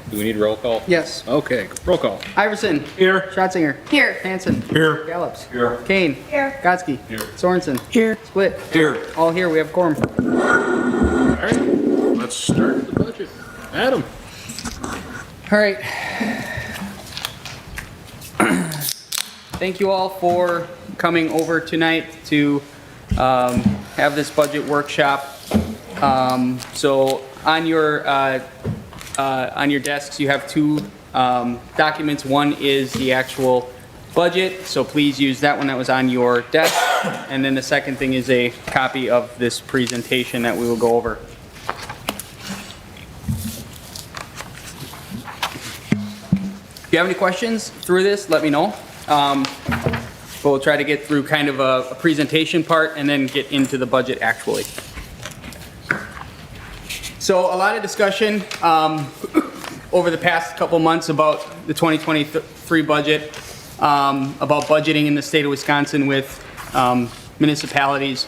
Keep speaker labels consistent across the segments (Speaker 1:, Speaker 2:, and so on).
Speaker 1: Do we need roll call?
Speaker 2: Yes.
Speaker 1: Okay, roll call.
Speaker 2: Iverson.
Speaker 1: Here.
Speaker 2: Schatzinger.
Speaker 3: Here.
Speaker 2: Hanson.
Speaker 1: Here.
Speaker 2: Gallops.
Speaker 1: Here.
Speaker 2: Kane.
Speaker 3: Here.
Speaker 2: Gotsky.
Speaker 1: Here.
Speaker 2: Sorensen.
Speaker 3: Here.
Speaker 2: Split.
Speaker 1: Here.
Speaker 2: All here. We have quorum.
Speaker 1: All right, let's start the budget. Adam.
Speaker 2: All right. Thank you all for coming over tonight to have this budget workshop. So on your desks, you have two documents. One is the actual budget, so please use that one that was on your desk. And then the second thing is a copy of this presentation that we will go over. If you have any questions through this, let me know. But we'll try to get through kind of a presentation part and then get into the budget actually. So a lot of discussion over the past couple months about the 2023 budget, about budgeting in the state of Wisconsin with municipalities.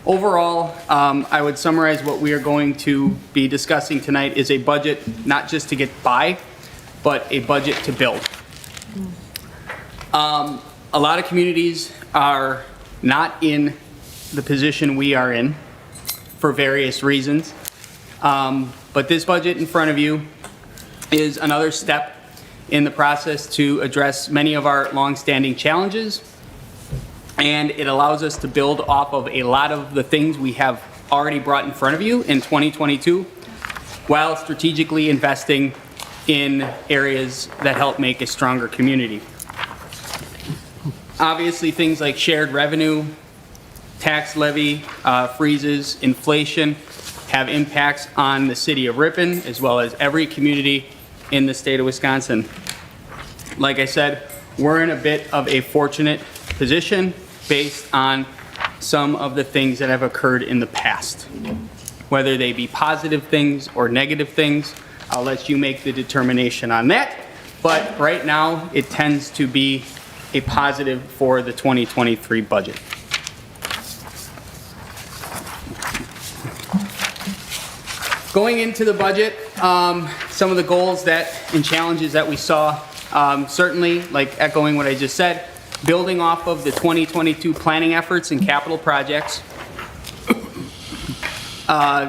Speaker 2: Overall, I would summarize what we are going to be discussing tonight is a budget not just to get by, but a budget to build. A lot of communities are not in the position we are in for various reasons. But this budget in front of you is another step in the process to address many of our long-standing challenges. And it allows us to build off of a lot of the things we have already brought in front of you in 2022, while strategically investing in areas that help make a stronger community. Obviously, things like shared revenue, tax levy freezes, inflation have impacts on the city of Ripon as well as every community in the state of Wisconsin. Like I said, we're in a bit of a fortunate position based on some of the things that have occurred in the past. Whether they be positive things or negative things, I'll let you make the determination on that. But right now, it tends to be a positive for the 2023 budget. Going into the budget, some of the goals and challenges that we saw, certainly, like echoing what I just said, building off of the 2022 planning efforts and capital projects,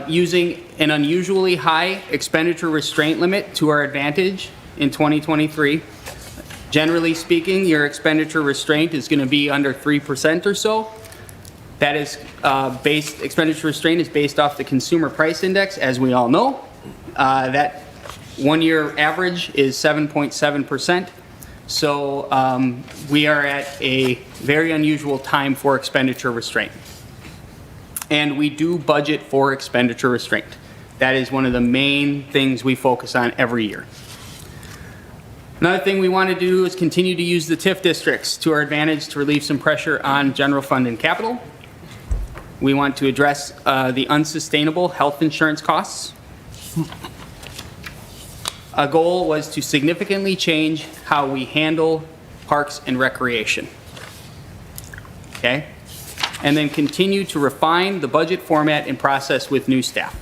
Speaker 2: using an unusually high expenditure restraint limit to our advantage in 2023. Generally speaking, your expenditure restraint is going to be under 3% or so. That is expenditure restraint is based off the consumer price index, as we all know. That one-year average is 7.7%. So we are at a very unusual time for expenditure restraint. And we do budget for expenditure restraint. That is one of the main things we focus on every year. Another thing we want to do is continue to use the TIF districts to our advantage to relieve some pressure on general fund and capital. We want to address the unsustainable health insurance costs. A goal was to significantly change how we handle parks and recreation. Okay? And then continue to refine the budget format and process with new staff.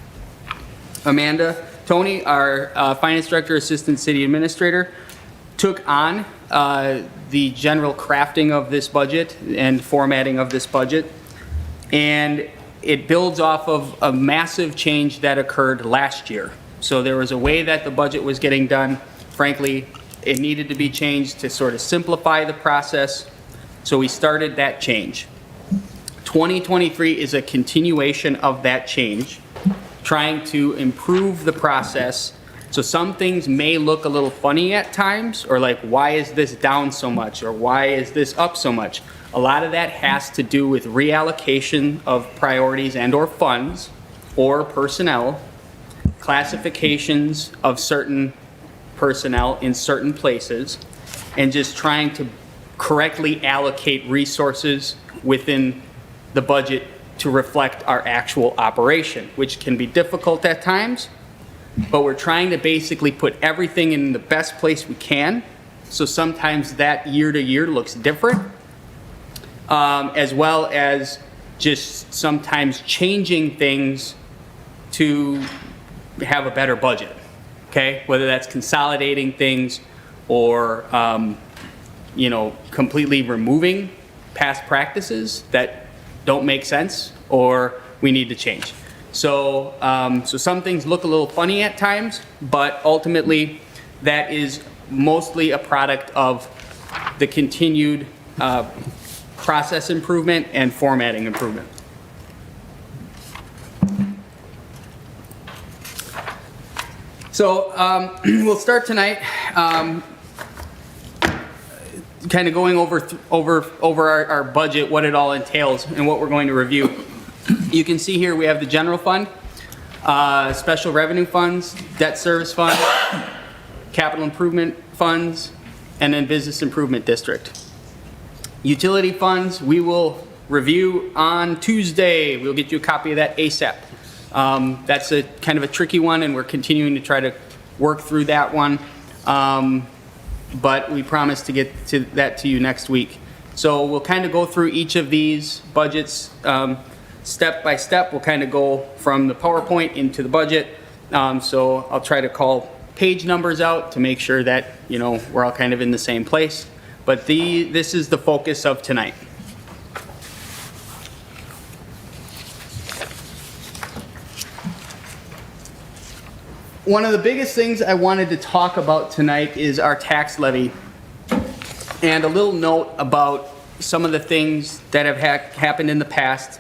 Speaker 2: Tony, our Finance Director, Assistant City Administrator, took on the general crafting of this budget and formatting of this budget. And it builds off of a massive change that occurred last year. So there was a way that the budget was getting done. Frankly, it needed to be changed to sort of simplify the process. So we started that change. 2023 is a continuation of that change, trying to improve the process. So some things may look a little funny at times, or like, why is this down so much? Or why is this up so much? A lot of that has to do with reallocation of priorities and or funds or personnel, classifications of certain personnel in certain places, and just trying to correctly allocate resources within the budget to reflect our actual operation, which can be difficult at times, but we're trying to basically put everything in the best place we can. So sometimes that year to year looks different, as well as just sometimes changing things to have a better budget. okay? Whether that's consolidating things or, you know, completely removing past practices that don't make sense or we need to change. So, so some things look a little funny at times, but ultimately that is mostly a product of the continued process improvement and formatting improvement. So we'll start tonight kind of going over our budget, what it all entails, and what we're going to review. You can see here we have the general fund, special revenue funds, debt service fund, capital improvement funds, and then business improvement district. Utility funds, we will review on Tuesday. We'll get you a copy of that ASAP. That's a kind of a tricky one, and we're continuing to try to work through that one. But we promise to get to that to you next week. So we'll kind of go through each of these budgets step by step. We'll kind of go from the PowerPoint into the budget. So I'll try to call page numbers out to make sure that, you know, we're all kind of in the same place. But this is the focus of tonight. One of the biggest things I wanted to talk about tonight is our tax levy, and a little note about some of the things that have happened in the past,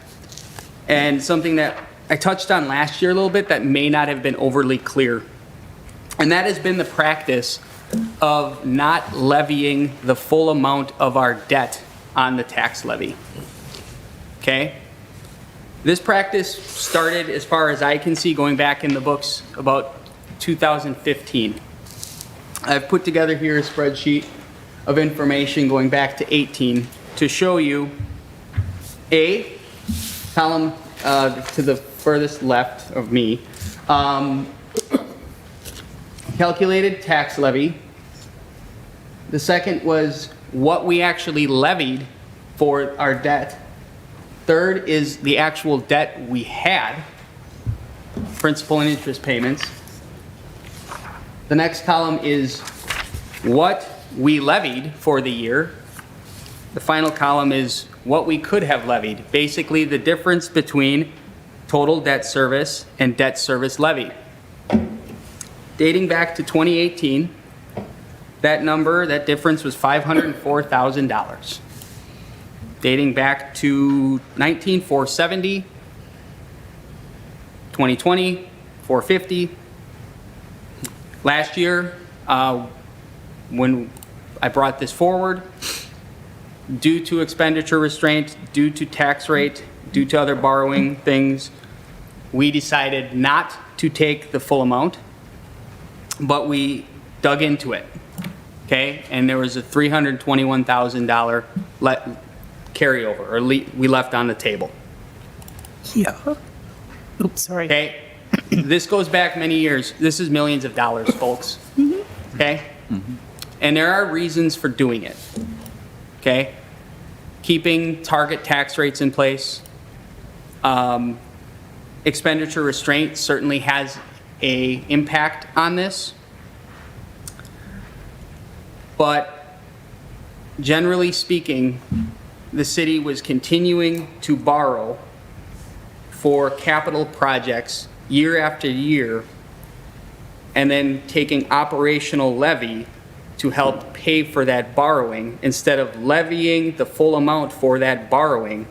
Speaker 2: and something that I touched on last year a little bit that may not have been overly clear. And that has been the practice of not levying the full amount of our debt on the tax levy. Okay? This practice started, as far as I can see, going back in the books about 2015. I've put together here a spreadsheet of information going back to 18 to show you a column to the furthest left of me, calculated tax levy. The second was what we actually levied for our debt. Third is the actual debt we had, principal and interest payments. The next column is what we levied for the year. The final column is what we could have levied. Basically, the difference between total debt service and debt service levy. Dating back to 2018, that difference was $504,000. Dating back to 470, 2020, 450. Last year, when I brought this forward, due to expenditure restraint, due to tax rate, due to other borrowing things, we decided not to take the full amount, but we dug into it, okay? And there was a $321,000 carryover, or we left on the table.
Speaker 3: Yeah. Oops, sorry.
Speaker 2: Okay? This goes back many years. This is millions of dollars, folks. Okay? And there are reasons for doing it. Okay? Keeping target tax rates in place. Expenditure restraint certainly has an impact on this. But generally speaking, the city was continuing to borrow for capital projects year after year, and then taking operational levy to help pay for that borrowing instead of levying the full amount for that borrowing.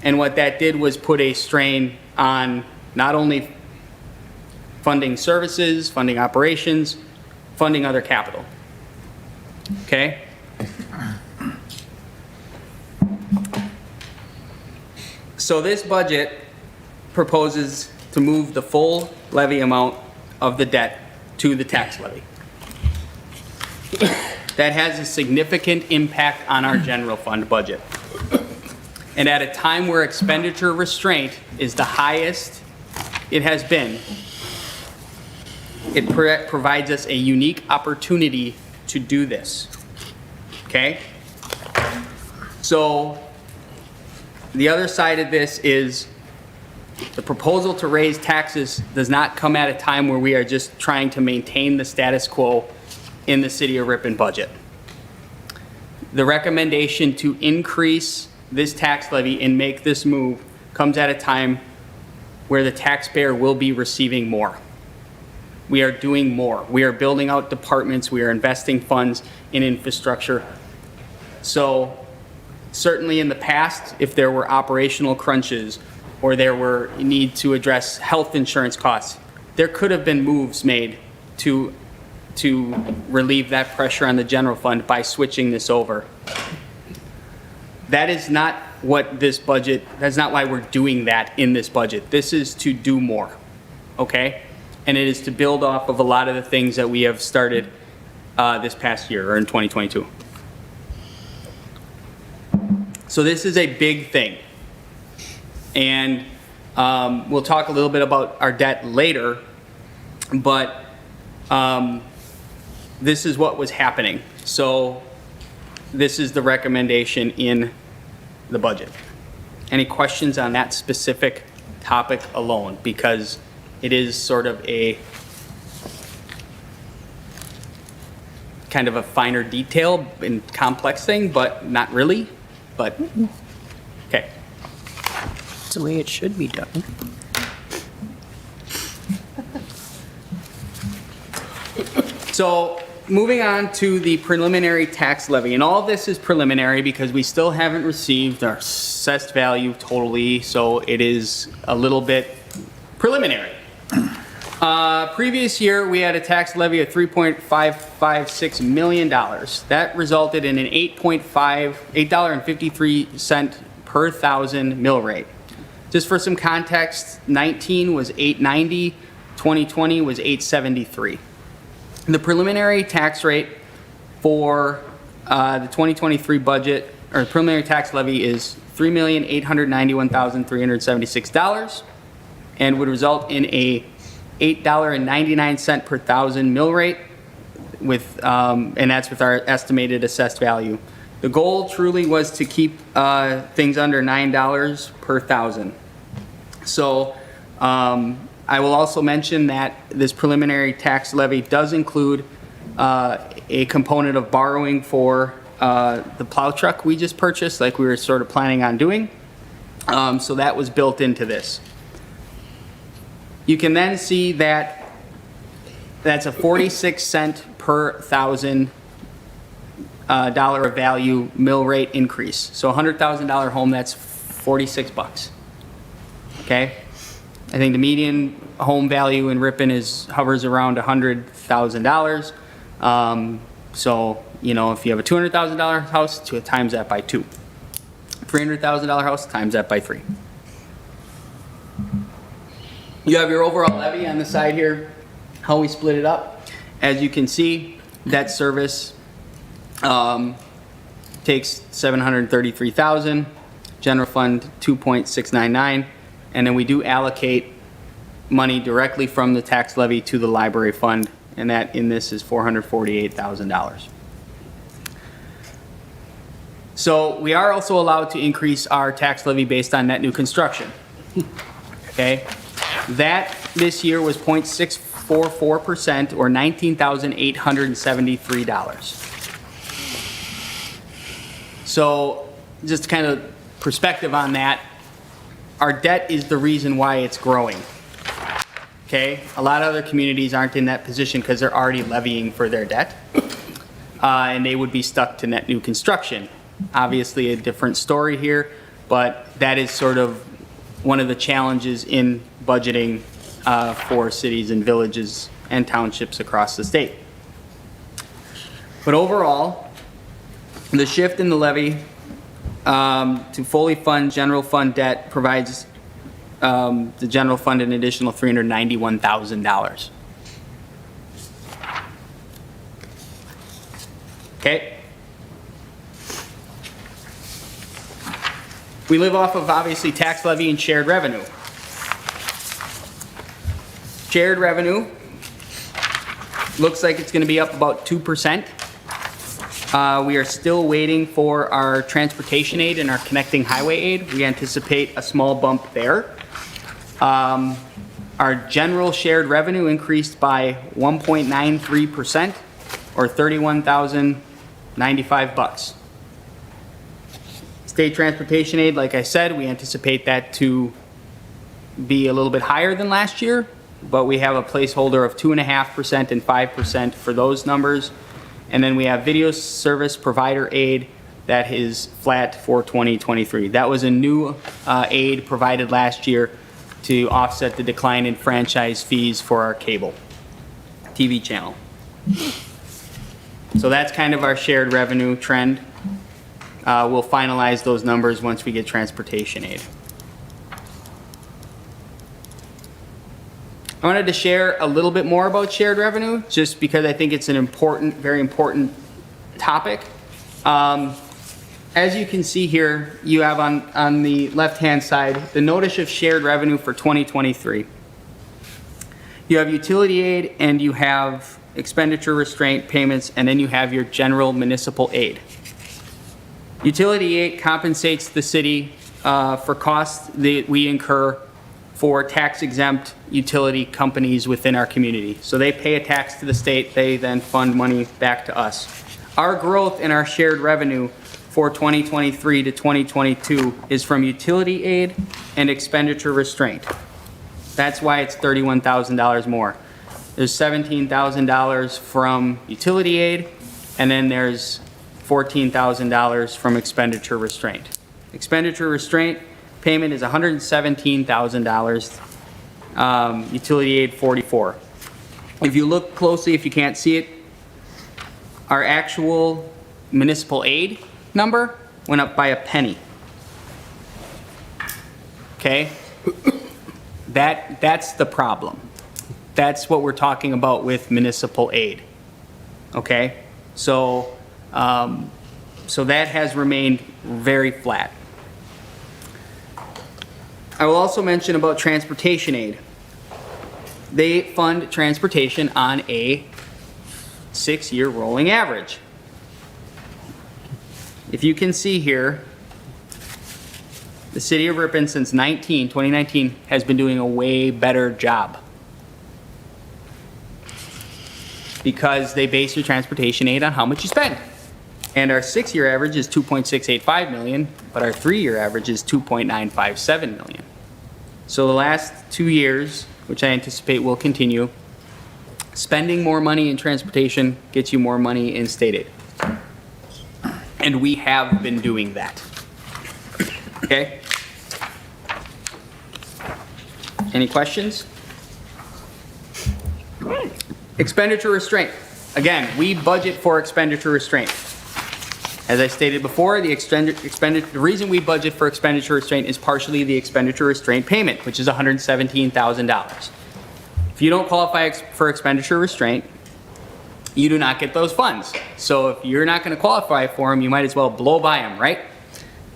Speaker 2: And what that did was put a strain on not only funding services, funding operations, funding other capital. Okay? So this budget proposes to move the full levy amount of the debt to the tax levy. That has a significant impact on our general fund budget. And at a time where expenditure restraint is the highest it has been, it provides us a unique opportunity to do this. Okay? So the other side of this is The proposal to raise taxes does not come at a time where we are just trying to maintain the status quo in the city of Ripon budget. The recommendation to increase this tax levy and make this move comes at a time where the taxpayer will be receiving more. We are doing more. We are building out departments. We are investing funds in infrastructure. So certainly in the past, if there were operational crunches or there were need to address health insurance costs, there could have been moves made to relieve that pressure on the general fund by switching this over. That is not what this budget, that's not why we're doing that in this budget. This is to do more, okay? And it is to build off of a lot of the things that we have started this past year, or in 2022. So this is a big thing. And we'll talk a little bit about our debt later, but this is what was happening. So this is the recommendation in the budget. Any questions on that specific topic alone? Because it is sort of a kind of a finer detail and complex thing, but not really. But, okay.
Speaker 3: It's the way it should be done.
Speaker 2: So moving on to the preliminary tax levy, and all of this is preliminary because we still haven't received our assessed value totally, so it is a little bit preliminary. Previous year, we had a tax levy of $3.556 million. That resulted in an $8.53 per thousand mill rate. Just for some context, 19 was $8.90, 2020 was $8.73. The preliminary tax rate for the 2023 budget, or the preliminary tax levy, is $3,891,376 and would result in a $8.99 per thousand mill rate, with and that's with our estimated assessed value. The goal truly was to keep things under $9 per thousand. So I will also mention that this preliminary tax levy does include a component of borrowing for the plow truck we just purchased, like we were sort of planning on doing. So that was built into this. You can then see that that's a 46-cent per thousand dollar of value mill rate increase. So a $100,000 home, that's 46 bucks. Okay? I think the median home value in Ripon hovers around $100,000. So, you know, if you have a $200,000 house, times that by 2. $300,000 house, times that by 3. You have your overall levy on the side here, how we split it up. As you can see, debt service takes $733,000, general fund 2.699, and then we do allocate money directly from the tax levy to the library fund, and that in this is $448,000. So we are also allowed to increase our tax levy based on net new construction. Okay? That this year was 0.644%, or $19,873. So just kind of perspective on that, our debt is the reason why it's growing. Okay? A lot of other communities aren't in that position because they're already levying for their debt, and they would be stuck to net new construction. Obviously a different story here, but that is sort of one of the challenges in budgeting for cities and villages and townships across the state. But overall, the shift in the levy to fully fund general fund debt provides the general fund an additional $391,000. Okay. We live off of obviously tax levy and shared revenue. Shared revenue looks like it's going to be up about 2%. We are still waiting for our transportation aid and our connecting highway aid. We anticipate a small bump there. Our general shared revenue increased by 1.93%, or $31,095. State transportation aid, like I said, we anticipate that to be a little bit higher than last year, but we have a placeholder of 2.5% and 5% for those numbers. And then we have video service provider aid that is flat for 2023. That was a new aid provided last year to offset the decline in franchise fees for our cable TV channel. So that's kind of our shared revenue trend. We'll finalize those numbers once we get transportation aid. I wanted to share a little bit more about shared revenue, just because I think it's an important, very important topic. As you can see here, you have on the left-hand side, the notice of shared revenue for 2023. You have utility aid, and you have expenditure restraint payments, and then you have your general municipal aid. Utility aid compensates the city for costs that we incur for tax-exempt utility companies within our community. So they pay a tax to the state, they then fund money back to us. Our growth in our shared revenue for 2023 to 2022 is from utility aid and expenditure restraint. That's why it's $31,000 more. There's $17,000 from utility aid, and then there's $14,000 from expenditure restraint. Expenditure restraint payment is $117,000, utility aid $44,000. If you look closely, if you can't see it, our actual municipal aid number went up by a penny. Okay? That's the problem. That's what we're talking about with municipal aid. Okay? So that has remained very flat. I will also mention about transportation aid. They fund transportation on a 6-year rolling average. If you can see here, the city of Ripon since 2019 has been doing a way better job, because they base your transportation aid on how much you spend. And our 6-year average is 2.685 million, but our 3-year average is 2.957 million. So the last 2 years, which I anticipate will continue, spending more money in transportation gets you more money in state aid. And we have been doing that. Okay? Any questions? Expenditure restraint. Again, we budget for expenditure restraint. As I stated before, the reason we budget for expenditure restraint is partially the expenditure restraint payment, which is $117,000. If you don't qualify for expenditure restraint, you do not get those funds. So if you're not going to qualify for them, you might as well blow by them, right?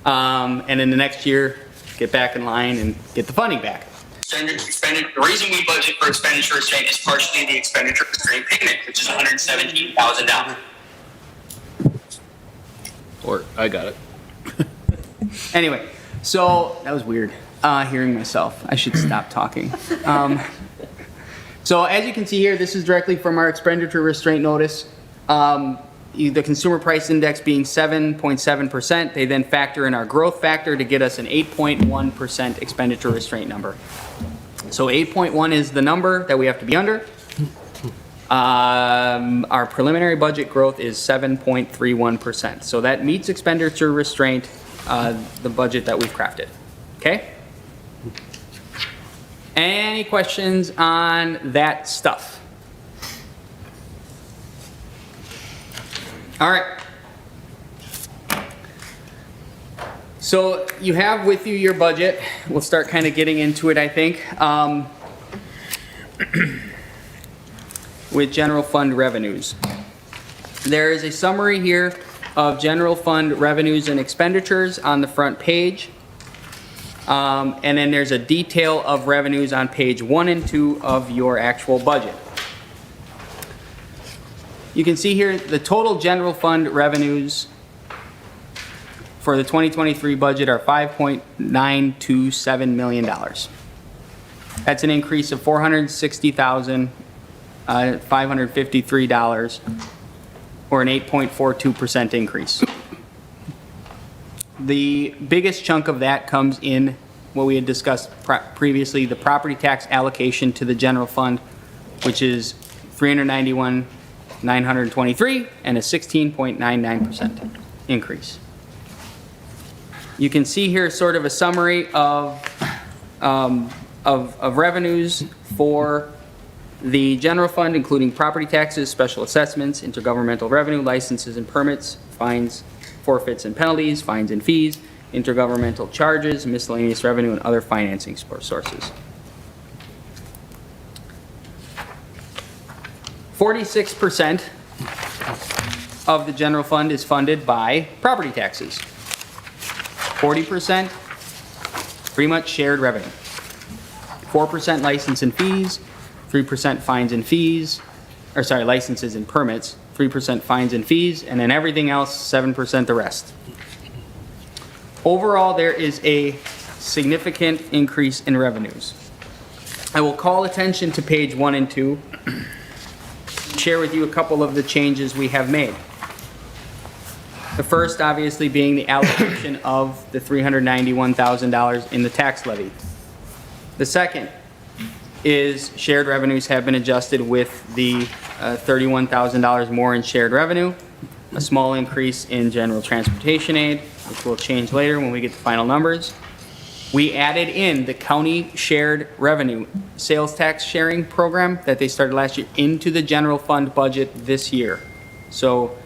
Speaker 2: And then the next year, get back in line and get the funding back. The reason we budget for expenditure restraint is partially the expenditure restraint payment, which is $117,000.
Speaker 1: Or, I got it.
Speaker 2: Anyway, so that was weird, hearing myself. I should stop talking. So as you can see here, this is directly from our expenditure restraint notice. The consumer price index being 7.7%, they then factor in our growth factor to get us an 8.1% expenditure restraint number. So 8.1 is the number that we have to be under. Our preliminary budget growth is 7.31%. So that meets expenditure restraint, the budget that we've crafted. Okay? Any questions on that stuff? All right. So you have with you your budget. We'll start kind of getting into it, I think. With general fund revenues. There is a summary here of general fund revenues and expenditures on the front page. And then there's a detail of revenues on page 1 and 2 of your actual budget. You can see here the total general fund revenues for the 2023 budget are $5.927 million. That's an increase of $460,553, or an 8.42% increase. The biggest chunk of that comes in what we had discussed previously, the property tax allocation to the general fund, which is $391,923 and a 16.99% increase. You can see here sort of a summary of revenues for the general fund, including property taxes, special assessments, intergovernmental revenue, licenses and permits, fines, forfeits and penalties, fines and fees, intergovernmental charges, miscellaneous revenue, and other financing sources. 46% of the general fund is funded by property taxes. 40% pretty much shared revenue. 4% license and fees, 3% fines and fees, or sorry, licenses and permits, 3% fines and fees, and then everything else, 7% the rest. Overall, there is a significant increase in revenues. I will call attention to page 1 and 2, share with you a couple of the changes we have made. The first, obviously, being the allocation of the $391,000 in the tax levy. The second is shared revenues have been adjusted with the $31,000 more in shared revenue, a small increase in general transportation aid, which will change later when we get the final numbers. We added in the county shared revenue sales tax sharing program that they started last year into the general fund budget this year. So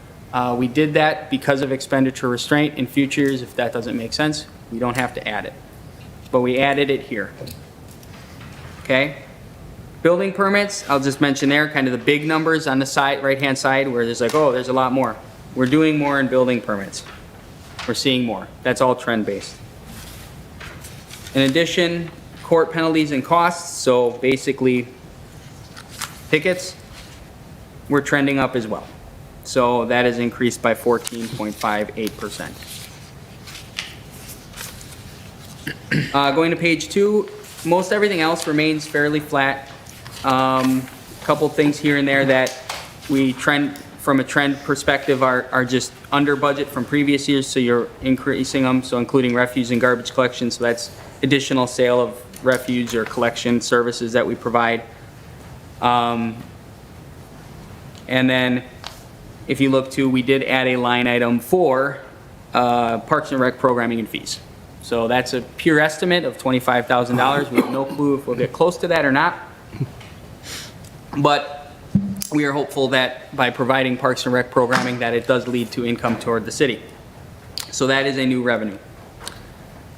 Speaker 2: we did that because of expenditure restraint. In future years, if that doesn't make sense, we don't have to add it. But we added it here. Okay? Building permits, I'll just mention there, kind of the big numbers on the side, right-hand side, where there's like, oh, there's a lot more. We're doing more in building permits. We're seeing more. That's all trend-based. In addition, court penalties and costs, so basically tickets, we're trending up as well. So that has increased by 14.58%. Going to page 2, most everything else remains fairly flat. Couple things here and there that we trend from a trend perspective are just under budget from previous years, so you're increasing them, so including refuse and garbage collection, so that's additional sale of refuse or collection services that we provide. And then if you look to, we did add a line item for Parks and Rec programming and fees. So that's a pure estimate of $25,000. We have no clue if we'll get close to that or not. But we are hopeful that by providing Parks and Rec programming that it does lead to income toward the city. So that is a new revenue.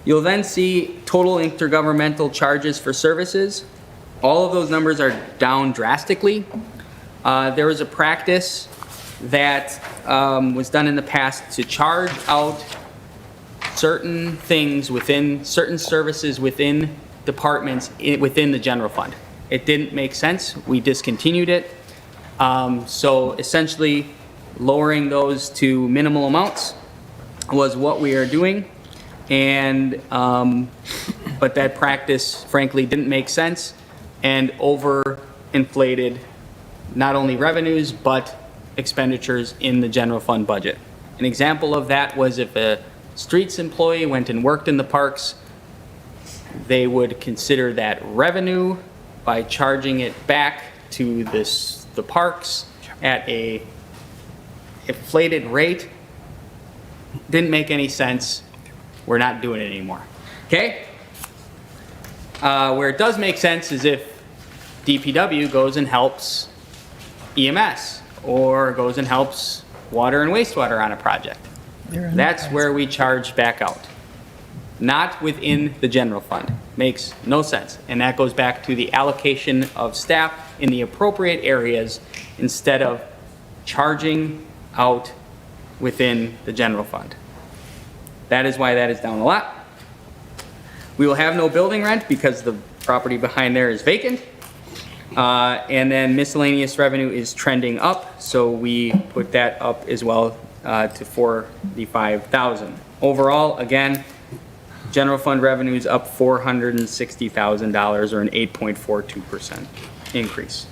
Speaker 2: You'll then see total intergovernmental charges for services. All of those numbers are down drastically. There was a practice that was done in the past to charge out certain things within, certain services within departments within the general fund. It didn't make sense. We discontinued it. So essentially lowering those to minimal amounts was what we are doing. And, but that practice frankly didn't make sense and overinflated not only revenues, but expenditures in the general fund budget. An example of that was if a streets employee went and worked in the parks, they would consider that revenue by charging it back to the parks at a inflated rate. Didn't make any sense. We're not doing it anymore. Okay? Where it does make sense is if DPW goes and helps EMS or goes and helps water and wastewater on a project. That's where we charge back out. Not within the general fund. Makes no sense. And that goes back to the allocation of staff in the appropriate areas instead of charging out within the general fund. That is why that is down a lot. We will have no building rent because the property behind there is vacant. And then miscellaneous revenue is trending up, so we put that up as well to $45,000. Overall, again, General fund revenues up $460,000 or an 8.42% increase.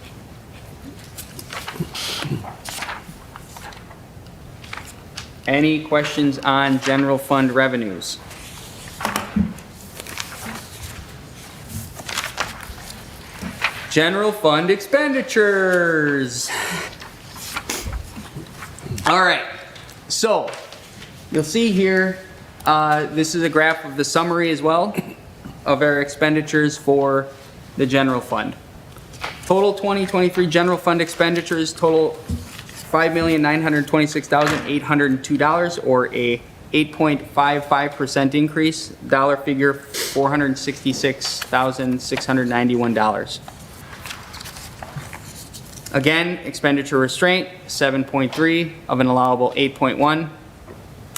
Speaker 2: Any questions on general fund revenues? General fund expenditures. All right, so you'll see here, this is a graph of the summary as well of our expenditures for the general fund. Total 2023 general fund expenditures total $5,926,802 or a 8.55% increase. Dollar figure $466,691. Again, expenditure restraint 7.3 of an allowable 8.1,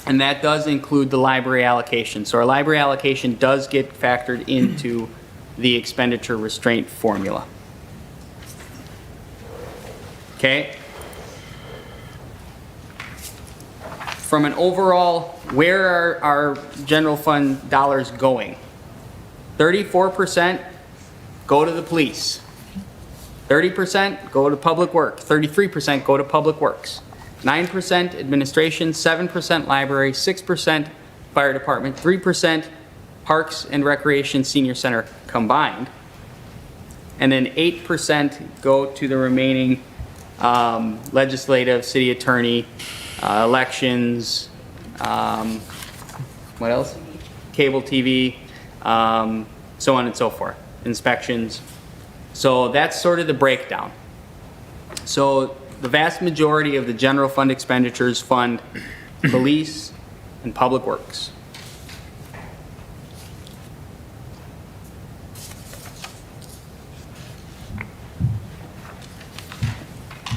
Speaker 2: and that does include the library allocation. So our library allocation does get factored into the expenditure restraint formula. Okay. From an overall, where are our general fund dollars going? 34% go to the police. 30% go to public works. 33% go to public works. 9% administration, 7% library, 6% fire department, 3% parks and recreation senior center combined. And then 8% go to the remaining legislative, city attorney, elections, what else? Cable TV, so on and so forth, inspections. So that's sort of the breakdown. So the vast majority of the general fund expenditures fund police and public works.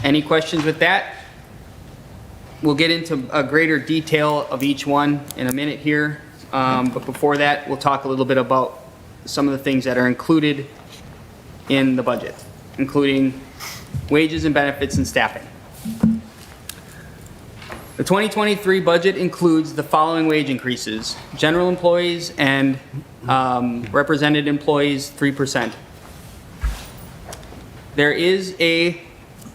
Speaker 2: Any questions with that? We'll get into a greater detail of each one in a minute here. But before that, we'll talk a little bit about some of the things that are included in the budget, including wages and benefits and staffing. The 2023 budget includes the following wage increases. General employees and represented employees, 3%. There is a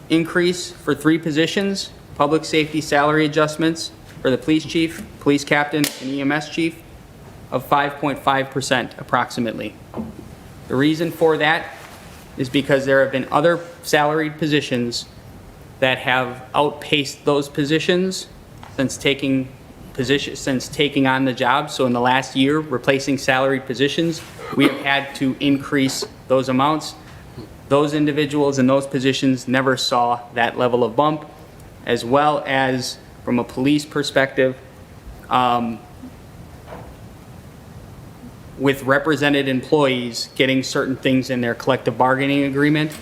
Speaker 2: increase for 3 positions, public safety salary adjustments for the police chief, police captain, and EMS chief of 5.5% approximately. The reason for that is because there have been other salaried positions that have outpaced those positions since taking on the job. So in the last year, replacing salaried positions, we have had to increase those amounts. Those individuals in those positions never saw that level of bump, as well as from a police perspective, with represented employees getting certain things in their collective bargaining agreement,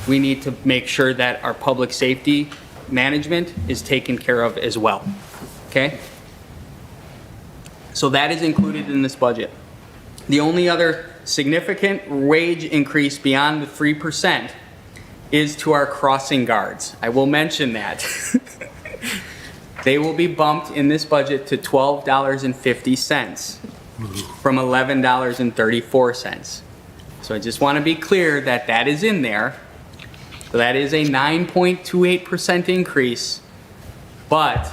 Speaker 2: we need to make sure that our public safety management is taken care of as well, okay? So that is included in this budget. The only other significant wage increase beyond the 3% is to our crossing guards. I will mention that. They will be bumped in this budget to $12.50 from $11.34. So I just want to be clear that that is in there. So that is a 9.28% increase, but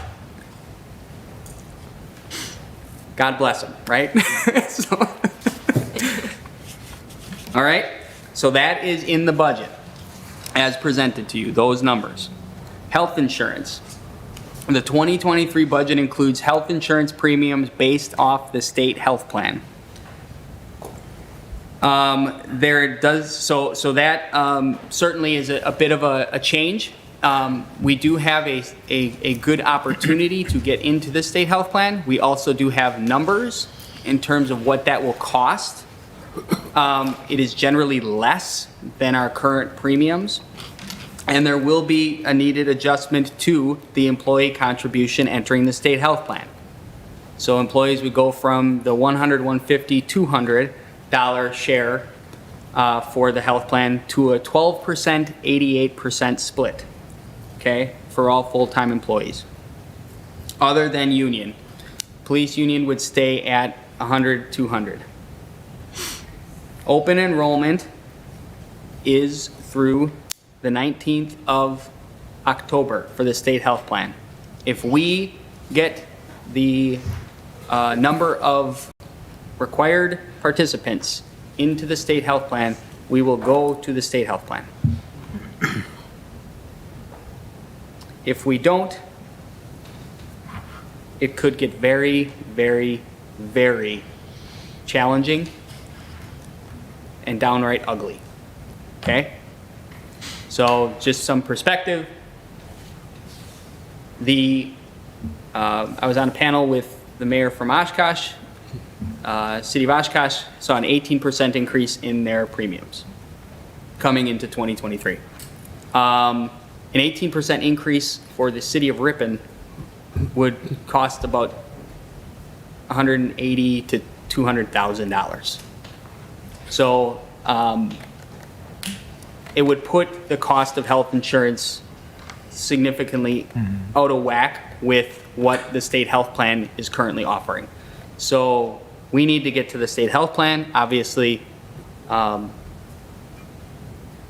Speaker 2: God bless them, right? So, all right, so that is in the budget as presented to you, those numbers. Health insurance. The 2023 budget includes health insurance premiums based off the state health plan. That certainly is a bit of a change. We do have a good opportunity to get into the state health plan. We also do have numbers in terms of what that will cost. It is generally less than our current premiums. And there will be a needed adjustment to the employee contribution entering the state health plan. So employees would go from the $100, $150, $200 share for the health plan to a 12%, 88% split, okay, for all full-time employees, other than union. police union would stay at 100, 200. Open enrollment is through the 19th of October for the state health plan. If we get the number of required participants into the state health plan, we will go to the state health plan. If we don't, it could get very, very, very challenging and downright ugly. Okay? So just some perspective. I was on a panel with the mayor from Oshkosh. City of Oshkosh saw an 18% increase in their premiums coming into 2023. An 18% increase for the city of Ripon would cost about $180,000 to $200,000. So it would put the cost of health insurance significantly out of whack with what the state health plan is currently offering. So we need to get to the state health plan. Obviously,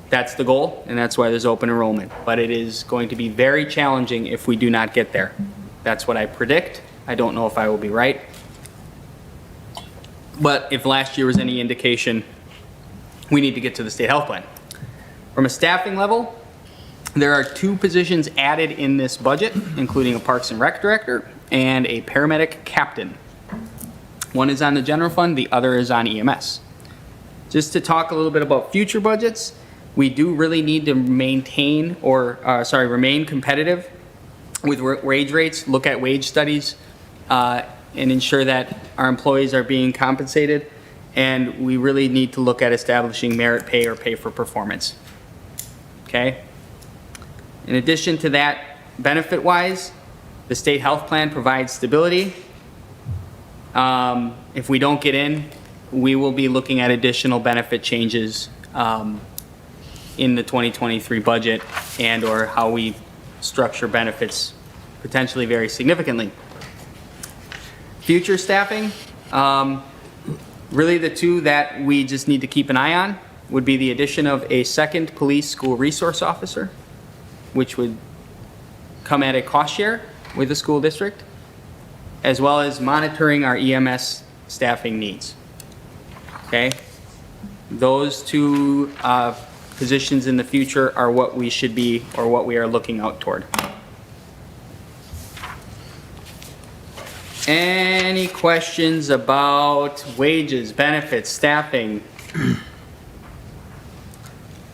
Speaker 2: that's the goal, and that's why there's open enrollment. But it is going to be very challenging if we do not get there. That's what I predict. I don't know if I will be right. But if last year was any indication, we need to get to the state health plan. From a staffing level, there are 2 positions added in this budget, including a Parks and Rec director and a paramedic captain. One is on the general fund, the other is on EMS. Just to talk a little bit about future budgets, we do really need to maintain remain competitive with wage rates, look at wage studies, and ensure that our employees are being compensated. And we really need to look at establishing merit pay or pay for performance. Okay? In addition to that, benefit-wise, the state health plan provides stability. If we don't get in, we will be looking at additional benefit changes in the 2023 budget and or how we structure benefits potentially very significantly. Future staffing, really the 2 that we just need to keep an eye on would be the addition of a second police school resource officer, which would come at a cost share with the school district, as well as monitoring our EMS staffing needs. Okay? Those 2 positions in the future are what we should be, or what we are looking out toward. Any questions about wages, benefits, staffing?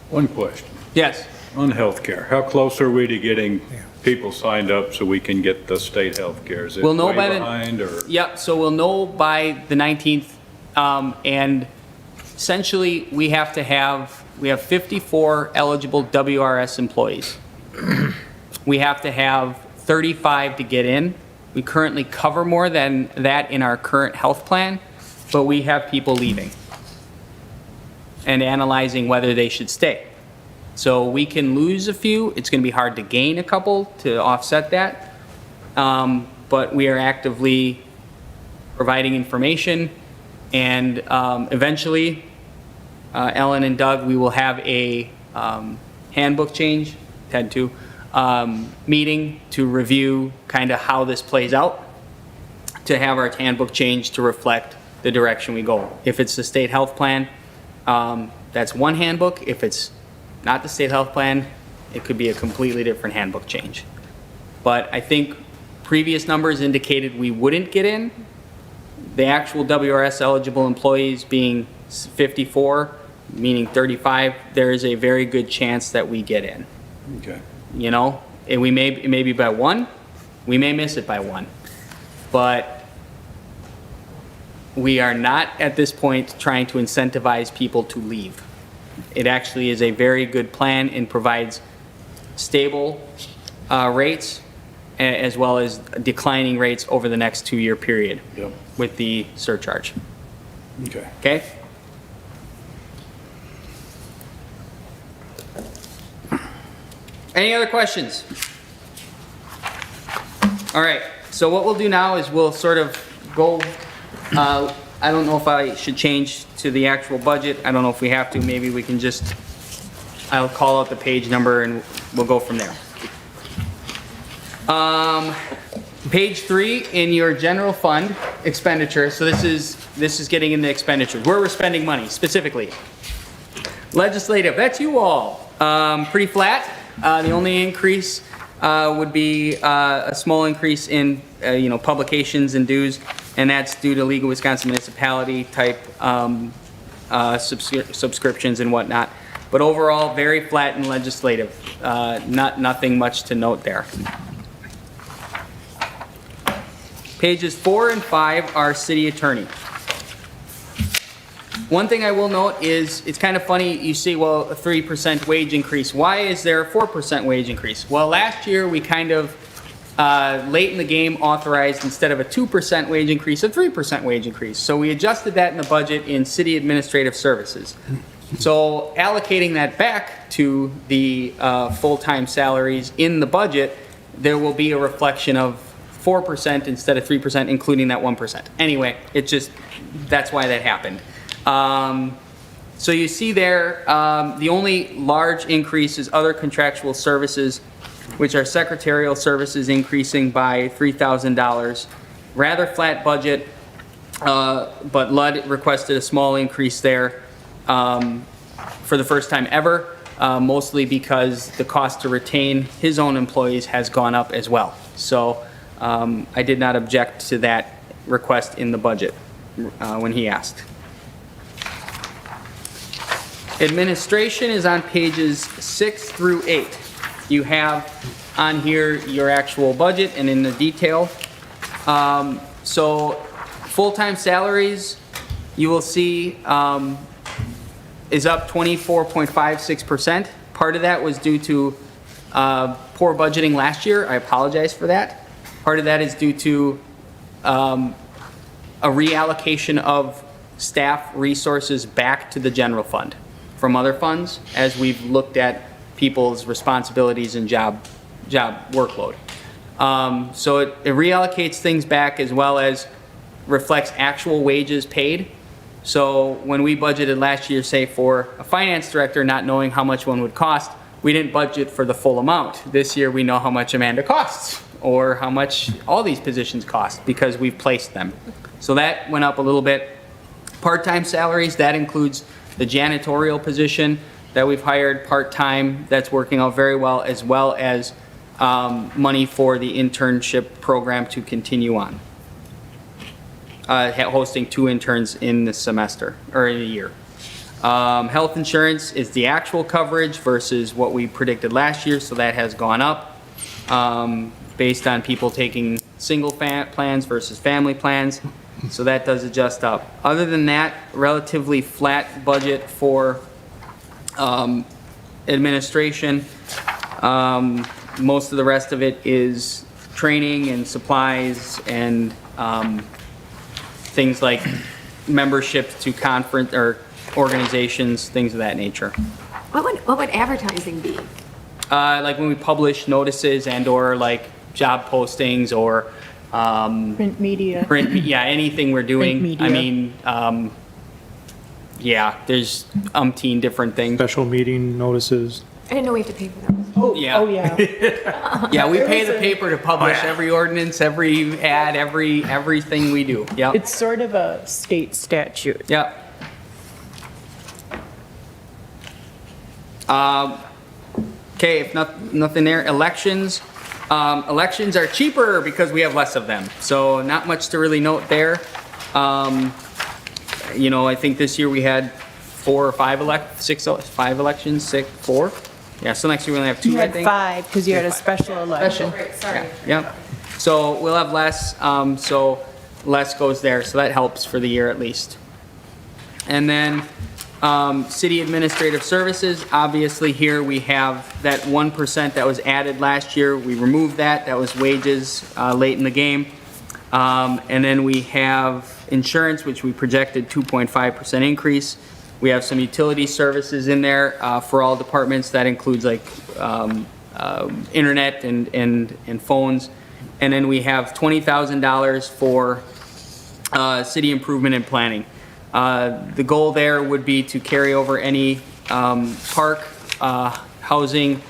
Speaker 4: One question,
Speaker 2: Yes.
Speaker 4: on healthcare, how close are we to getting people signed up so we can get the state healthcare? Is it
Speaker 2: We'll know
Speaker 4: way
Speaker 2: by the-
Speaker 4: behind, or?
Speaker 2: Yep, so we'll know by the 19th, and essentially, we have 54 eligible WRS employees. We have to have 35 to get in. We currently cover more than that in our current health plan, but we have people leaving and analyzing whether they should stay. So we can lose a few. It's going to be hard to gain a couple to offset that. But we are actively providing information, and eventually, Ellen and Doug, we will have a handbook change, meeting to review kind of how this plays out, to have our handbook change to reflect the direction we go. If it's the state health plan, that's one handbook. If it's not the state health plan, it could be a completely different handbook change. But I think previous numbers indicated we wouldn't get in. The actual WRS eligible employees being 54, meaning 35, there is a very good chance that we get in.
Speaker 4: Okay.
Speaker 2: You know, and it may be by 1, we may miss it by 1, but we are not at this point trying to incentivize people to leave. It actually is a very good plan and provides stable rates as well as declining rates over the next 2-year period.
Speaker 4: Yep.
Speaker 2: With the surcharge.
Speaker 4: Okay.
Speaker 2: Okay? Any other questions? All right, so what we'll do now is we'll sort of go, I don't know if I should change to the actual budget. I don't know if we have to. Maybe we can just, I'll call out the page number and we'll go from there. Page 3 in your general fund expenditure. So this is getting into expenditures. Where we're spending money specifically. Legislative, that's you all. Pretty flat. The only increase would be a small increase in publications and dues, and that's due to League of Wisconsin Municipality type subscriptions and whatnot. But overall, very flat in legislative. Nothing much to note there. Pages 4 and 5 are city attorney. One thing I will note is, it's kind of funny, you see, well, a 3% wage increase. Why is there a 4% wage increase? Well, last year we kind of, late in the game, authorized, instead of a 2% wage increase, a 3% wage increase. So we adjusted that in the budget in city administrative services. So allocating that back to the full-time salaries in the budget, there will be a reflection of 4% instead of 3%, including that 1%. Anyway, that's why that happened. So you see there, the only large increase is other contractual services, which are secretarial services increasing by $3,000. Rather flat budget, but Ludd requested a small increase there for the first time ever, mostly because the cost to retain his own employees has gone up as well. So I did not object to that request in the budget when he asked. Administration is on pages 6 through 8. You have on here your actual budget and in the detail. So full-time salaries, you will see is up 24.56%. Part of that was due to poor budgeting last year. I apologize for that. Part of that is due to a reallocation of staff resources back to the general fund from other funds as we've looked at people's responsibilities and job workload. So it reallocates things back as well as reflects actual wages paid. So when we budgeted last year, say for a finance director, not knowing how much one would cost, we didn't budget for the full amount. This year we know how much Amanda costs or how much all these positions cost because we've placed them. So that went up a little bit. Part-time salaries, that includes the janitorial position that we've hired part-time, that's working out very well, as well as money for the internship program to continue on. Hosting 2 interns in the semester, or in a year. Health insurance is the actual coverage versus what we predicted last year, so that has gone up based on people taking single plans versus family plans. So that does adjust up. Other than that, relatively flat budget for administration. Most of the rest of it is training and supplies and things like membership to conference or organizations, things of that nature.
Speaker 5: What would advertising be?
Speaker 2: Like when we publish notices and or like job postings or
Speaker 3: Print media.
Speaker 2: yeah, anything we're doing.
Speaker 3: Print media.
Speaker 2: I mean, yeah, there's umpteen different things.
Speaker 6: Special meeting notices.
Speaker 5: I didn't know we have to pay for those.
Speaker 3: Oh,
Speaker 2: Yeah.
Speaker 3: oh, yeah.
Speaker 2: Yeah, we pay the paper to publish every ordinance, every ad, everything we do. Yep.
Speaker 3: It's sort of a state statute.
Speaker 2: Yep. Okay, if nothing there, elections. Elections are cheaper because we have less of them. So not much to really note there. You know, I think this year we had 4 or 5 elections, 4. Yeah, so next year we only have 2,
Speaker 3: You
Speaker 2: I
Speaker 3: had
Speaker 2: think.
Speaker 3: 5 because you had a special election.
Speaker 5: Right, sorry.
Speaker 2: Yeah. So we'll have less, so less goes there, so that helps for the year at least. And then, city administrative services, obviously here we have that 1% that was added last year. We removed that, that was wages, late in the game. And then we have insurance, which we projected 2.5% increase. We have some utility services in there, for all departments. That includes like, internet and phones. And then we have $20,000 for city improvement and planning. The goal there would be to carry over any park, housing,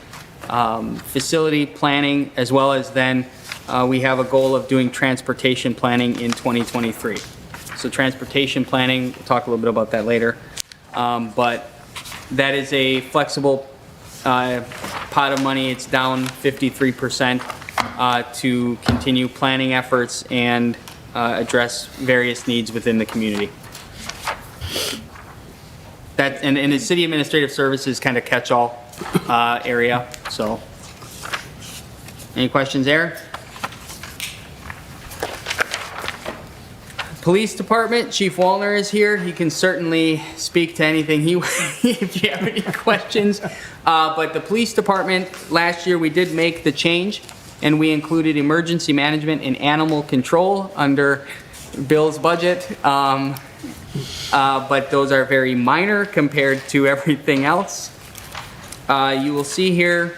Speaker 2: facility planning, as well as then we have a goal of doing transportation planning in 2023. So transportation planning, we'll talk a little bit about that later. But that is a flexible pot of money. It's down 53% to continue planning efforts and address various needs within the community. That, and the city administrative services kind of catch-all area, so. Any questions there? Police Department, Chief Wallner is here. He can certainly speak to anything if you have any questions. But the Police Department, last year we did make the change and we included emergency management and animal control under Bill's budget. But those are very minor compared to everything else. You will see here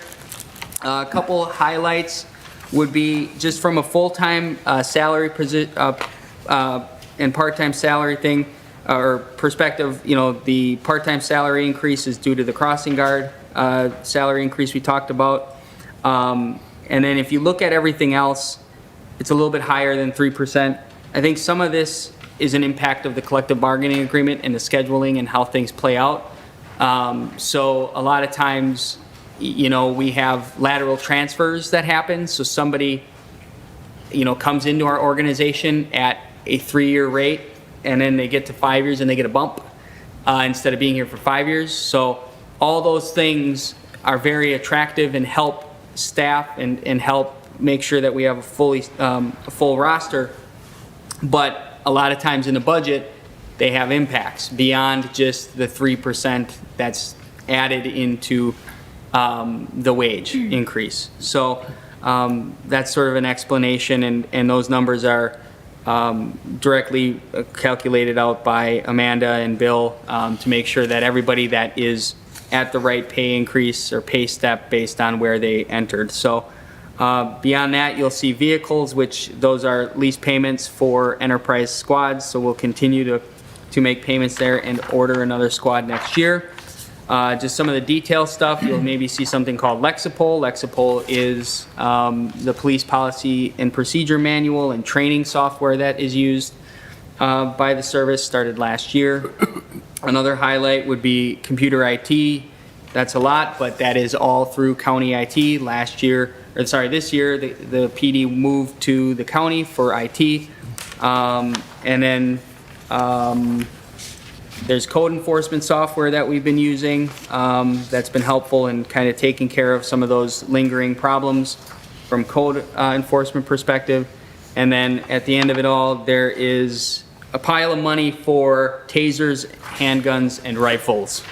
Speaker 2: a couple highlights would be just from a full-time salary and part-time salary thing or perspective. You know, the part-time salary increase is due to the crossing guard salary increase we talked about. And then if you look at everything else, it's a little bit higher than 3%. I think some of this is an impact of the collective bargaining agreement and the scheduling and how things play out. So a lot of times, you know, we have lateral transfers that happen. So somebody, you know, comes into our organization at a 3-year rate and then they get to 5 years and they get a bump instead of being here for 5 years. So all those things are very attractive and help staff and help make sure that we have a full roster. But a lot of times in the budget, they have impacts beyond just the 3% that's added into the wage increase. So that's sort of an explanation, and those numbers are directly calculated out by Amanda and Bill to make sure that everybody that is at the right pay increase or pay step based on where they entered. So beyond that, you'll see vehicles, which those are lease payments for enterprise squads. So we'll continue to make payments there and order another squad next year. Just some of the detail stuff, you'll maybe see something called Lexipol. Lexipol is the police policy and procedure manual and training software that is used by the service, started last year. Another highlight would be computer IT. That's a lot, but that is all through county IT. Last year, or sorry, this year, the PD moved to the county for IT. And then there's code enforcement software that we've been using that's been helpful in kind of taking care of some of those lingering problems from code enforcement perspective. And then at the end of it all, there is a pile of money for tasers, handguns, and rifles.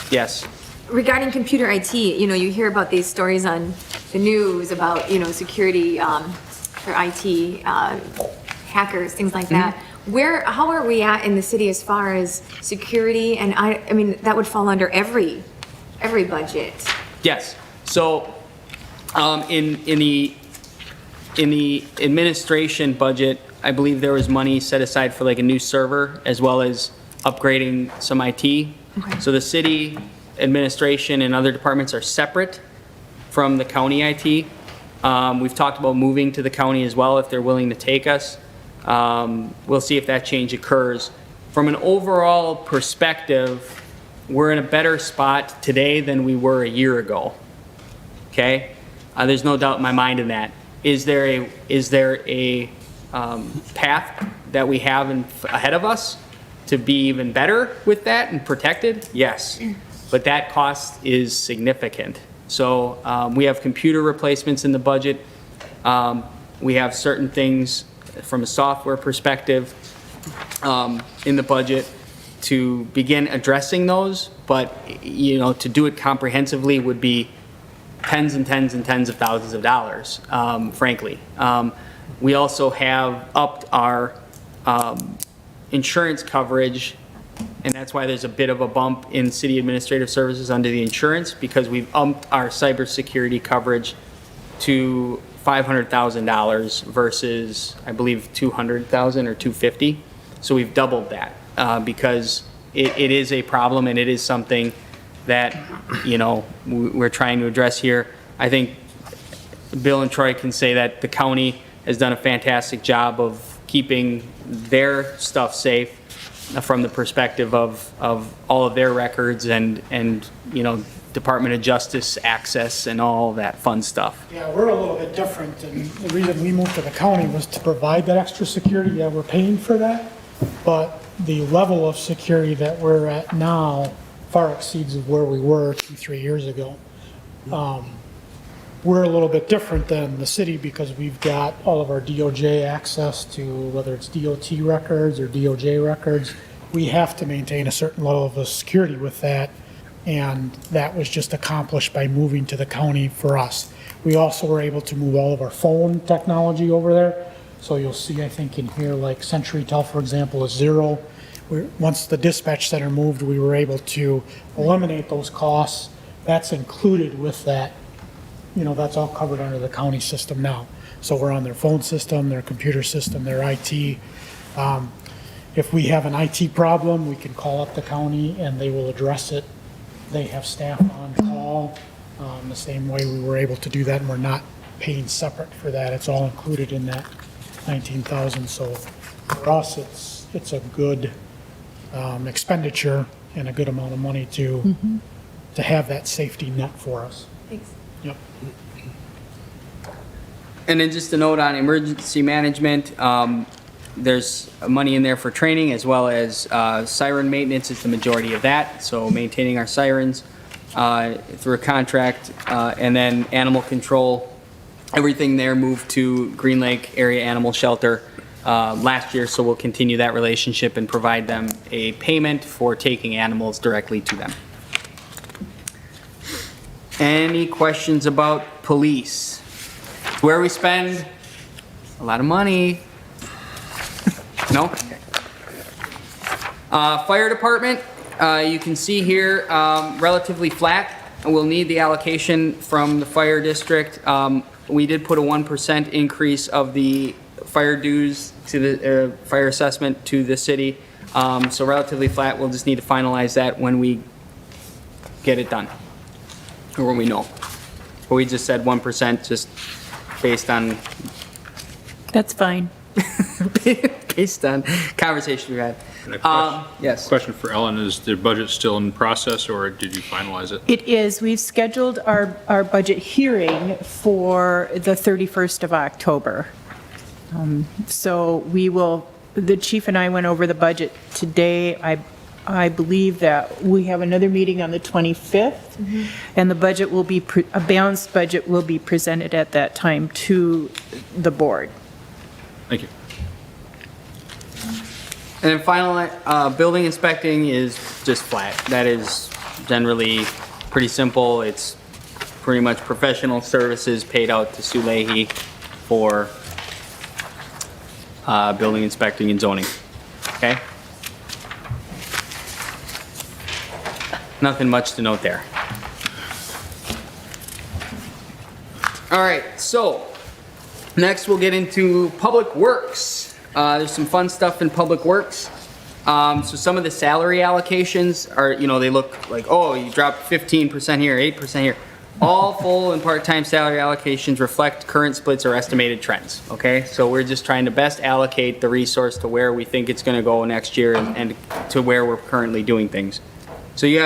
Speaker 2: Yes.
Speaker 5: Regarding computer IT, you know, you hear about these stories on the news about, you know, security for IT, hackers, things like that. How are we at in the city as far as security? And I mean, that would fall under every budget.
Speaker 2: Yes. So in the administration budget, I believe there was money set aside for like a new server as well as upgrading some IT. Okay. So the city administration and other departments are separate from the county IT. We've talked about moving to the county as well if they're willing to take us. We'll see if that change occurs. From an overall perspective, we're in a better spot today than we were a year ago. Okay? There's no doubt in my mind in that. Is there a path that we have ahead of us to be even better with that and protected? Yes. But that cost is significant. So we have computer replacements in the budget. We have certain things from a software perspective in the budget to begin addressing those, but you know, to do it comprehensively would be tens and tens and tens of thousands of dollars, frankly. We also have upped our insurance coverage, and that's why there's a bit of a bump in city administrative services under the insurance, because we've upped our cybersecurity coverage to $500,000 versus, I believe, 200,000 or 250. So we've doubled that because it is a problem and it is something that, you know, we're trying to address here. I think Bill and Troy can say that the county has done a fantastic job of keeping their stuff safe from the perspective of all of their records and, you know, Department of Justice access and all that fun stuff.
Speaker 7: Yeah, we're a little bit different, and the reason we moved to the county was to provide that extra security. Yeah, we're paying for that, but the level of security that we're at now far exceeds of where we were 2-3 years ago. We're a little bit different than the city because we've got all of our DOJ access to, whether it's DOT records or DOJ records. We have to maintain a certain level of security with that, and that was just accomplished by moving to the county for us. We also were able to move all of our phone technology over there. So you'll see, I think in here, like CenturyTel, for example, is 0. Once the dispatch center moved, we were able to eliminate those costs. That's included with that. You know, that's all covered under the county system now. So we're on their phone system, their computer system, their IT. If we have an IT problem, we can call up the county and they will address it. They have staff on call, the same way we were able to do that, and we're not paying separate for that. It's all included in that 19,000. So for us, it's a good expenditure and a good amount of money to have that safety net for us.
Speaker 5: Thanks.
Speaker 7: Yep.
Speaker 2: And then just a note on emergency management, there's money in there for training as well as siren maintenance is the majority of that. So maintaining our sirens through a contract, and then animal control, everything there moved to Green Lake Area Animal Shelter last year. So we'll continue that relationship and provide them a payment for taking animals directly to them. Any questions about police? It's where we spend a lot of money. No? Okay. Fire department, you can see here, relatively flat. We'll need the allocation from the fire district. We did put a 1% increase of the fire dues to the fire assessment to the city. So relatively flat. We'll just need to finalize that when we get it done, or when we know. But we just said 1% just based on
Speaker 3: That's fine.
Speaker 2: based on conversation we had.
Speaker 1: And a question-
Speaker 2: Yes.
Speaker 1: Question for Ellen, is the budget still in process or did you finalize it?
Speaker 3: It is, we've scheduled our budget hearing for the 31st of October. So we will, the chief and I went over the budget today. I believe that we have another meeting on the 25th, and the budget will be, a balanced budget will be presented at that time to the board.
Speaker 1: Thank you.
Speaker 2: And then finally, building inspecting is just flat. That is generally pretty simple. It's pretty much professional services paid out to Sue Leahy for building inspecting and zoning. Okay? Nothing much to note there. All right, so next we'll get into public works. There's some fun stuff in public works. So some of the salary allocations are, you know, they look like, oh, you dropped 15% here, 8% here. All full and part-time salary allocations reflect current splits or estimated trends, okay? So we're just trying to best allocate the resource to where we think it's gonna go next year and to where we're currently doing things. So you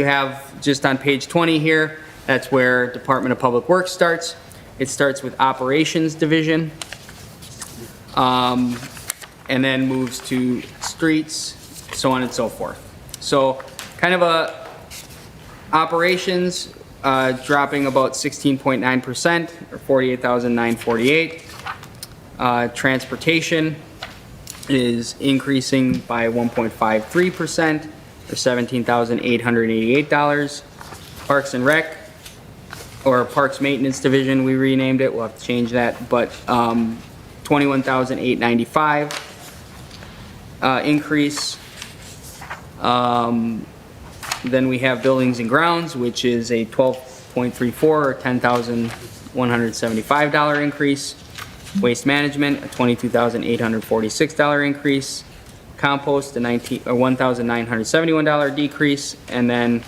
Speaker 2: have just on page 20 here, that's where Department of Public Works starts. It starts with Operations Division, and then moves to streets, so on and so forth. So kind of a operations, dropping about 16.9% or 48,948. Transportation is increasing by 1.53% or $17,888. Parks and Rec, or Parks Maintenance Division, we renamed it, we'll have to change that, but $21,895 increase. Then we have Buildings and Grounds, which is a 12.34 or $10,000 $175 increase. Waste management, a $22,846 increase. Compost, a $1,971 decrease. And then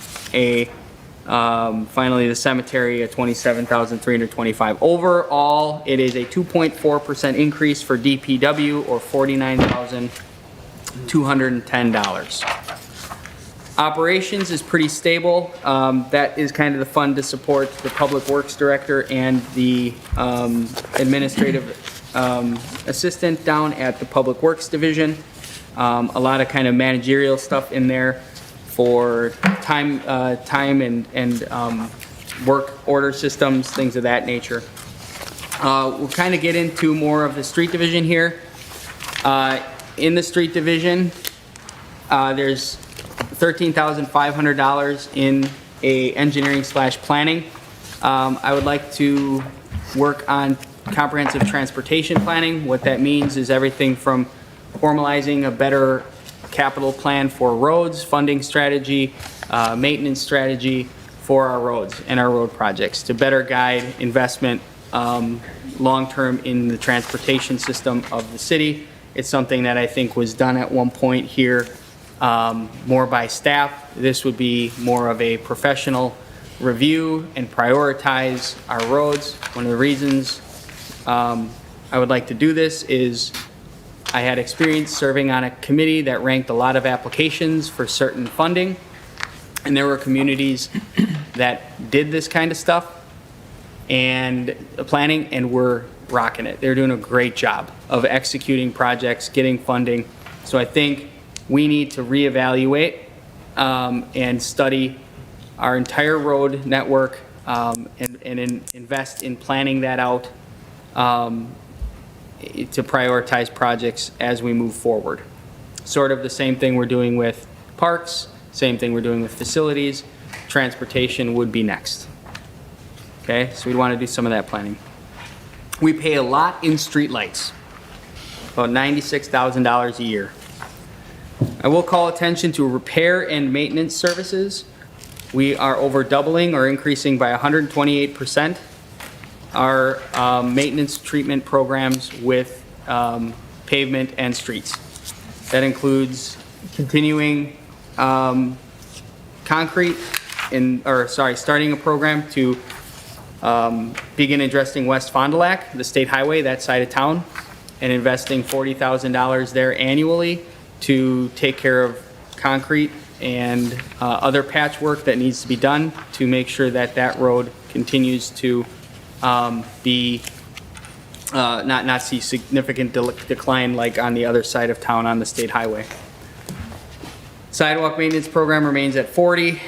Speaker 2: finally, the cemetery, a $27,325. Overall, it is a 2.4% increase for DPW, or $49,210. Operations is pretty stable. That is kind of the fund to support the Public Works Director and the administrative assistant down at the Public Works Division. A lot of kind of managerial stuff in there for time and work order systems, things of that nature. We'll kind of get into more of the street division here. In the street division, there's $13,500 in a engineering/planning. I would like to work on comprehensive transportation planning. What that means is everything from formalizing a better capital plan for roads, funding strategy, maintenance strategy for our roads and our road projects to better guide investment long-term in the transportation system of the city. It's something that I think was done at one point here more by staff. This would be more of a professional review and prioritize our roads. One of the reasons I would like to do this is I had experience serving on a committee that ranked a lot of applications for certain funding, and there were communities that did this kind of stuff and planning and were rocking it. They're doing a great job of executing projects, getting funding. So I think we need to reevaluate and study our entire road network and invest in planning that out to prioritize projects as we move forward. Sort of the same thing we're doing with parks, same thing we're doing with facilities. Transportation would be next. Okay, so we'd want to do some of that planning. We pay a lot in streetlights, about $96,000 a year. I will call attention to repair and maintenance services. We are over doubling or increasing by 128% our maintenance treatment programs with pavement and streets. That includes continuing concrete starting a program to begin addressing West Fond du Lac, the state highway, that side of town, and investing $40,000 there annually to take care of concrete and other patchwork that needs to be done to make sure that that road continues to not see significant decline like on the other side of town on the state highway. Sidewalk maintenance program remains at 40.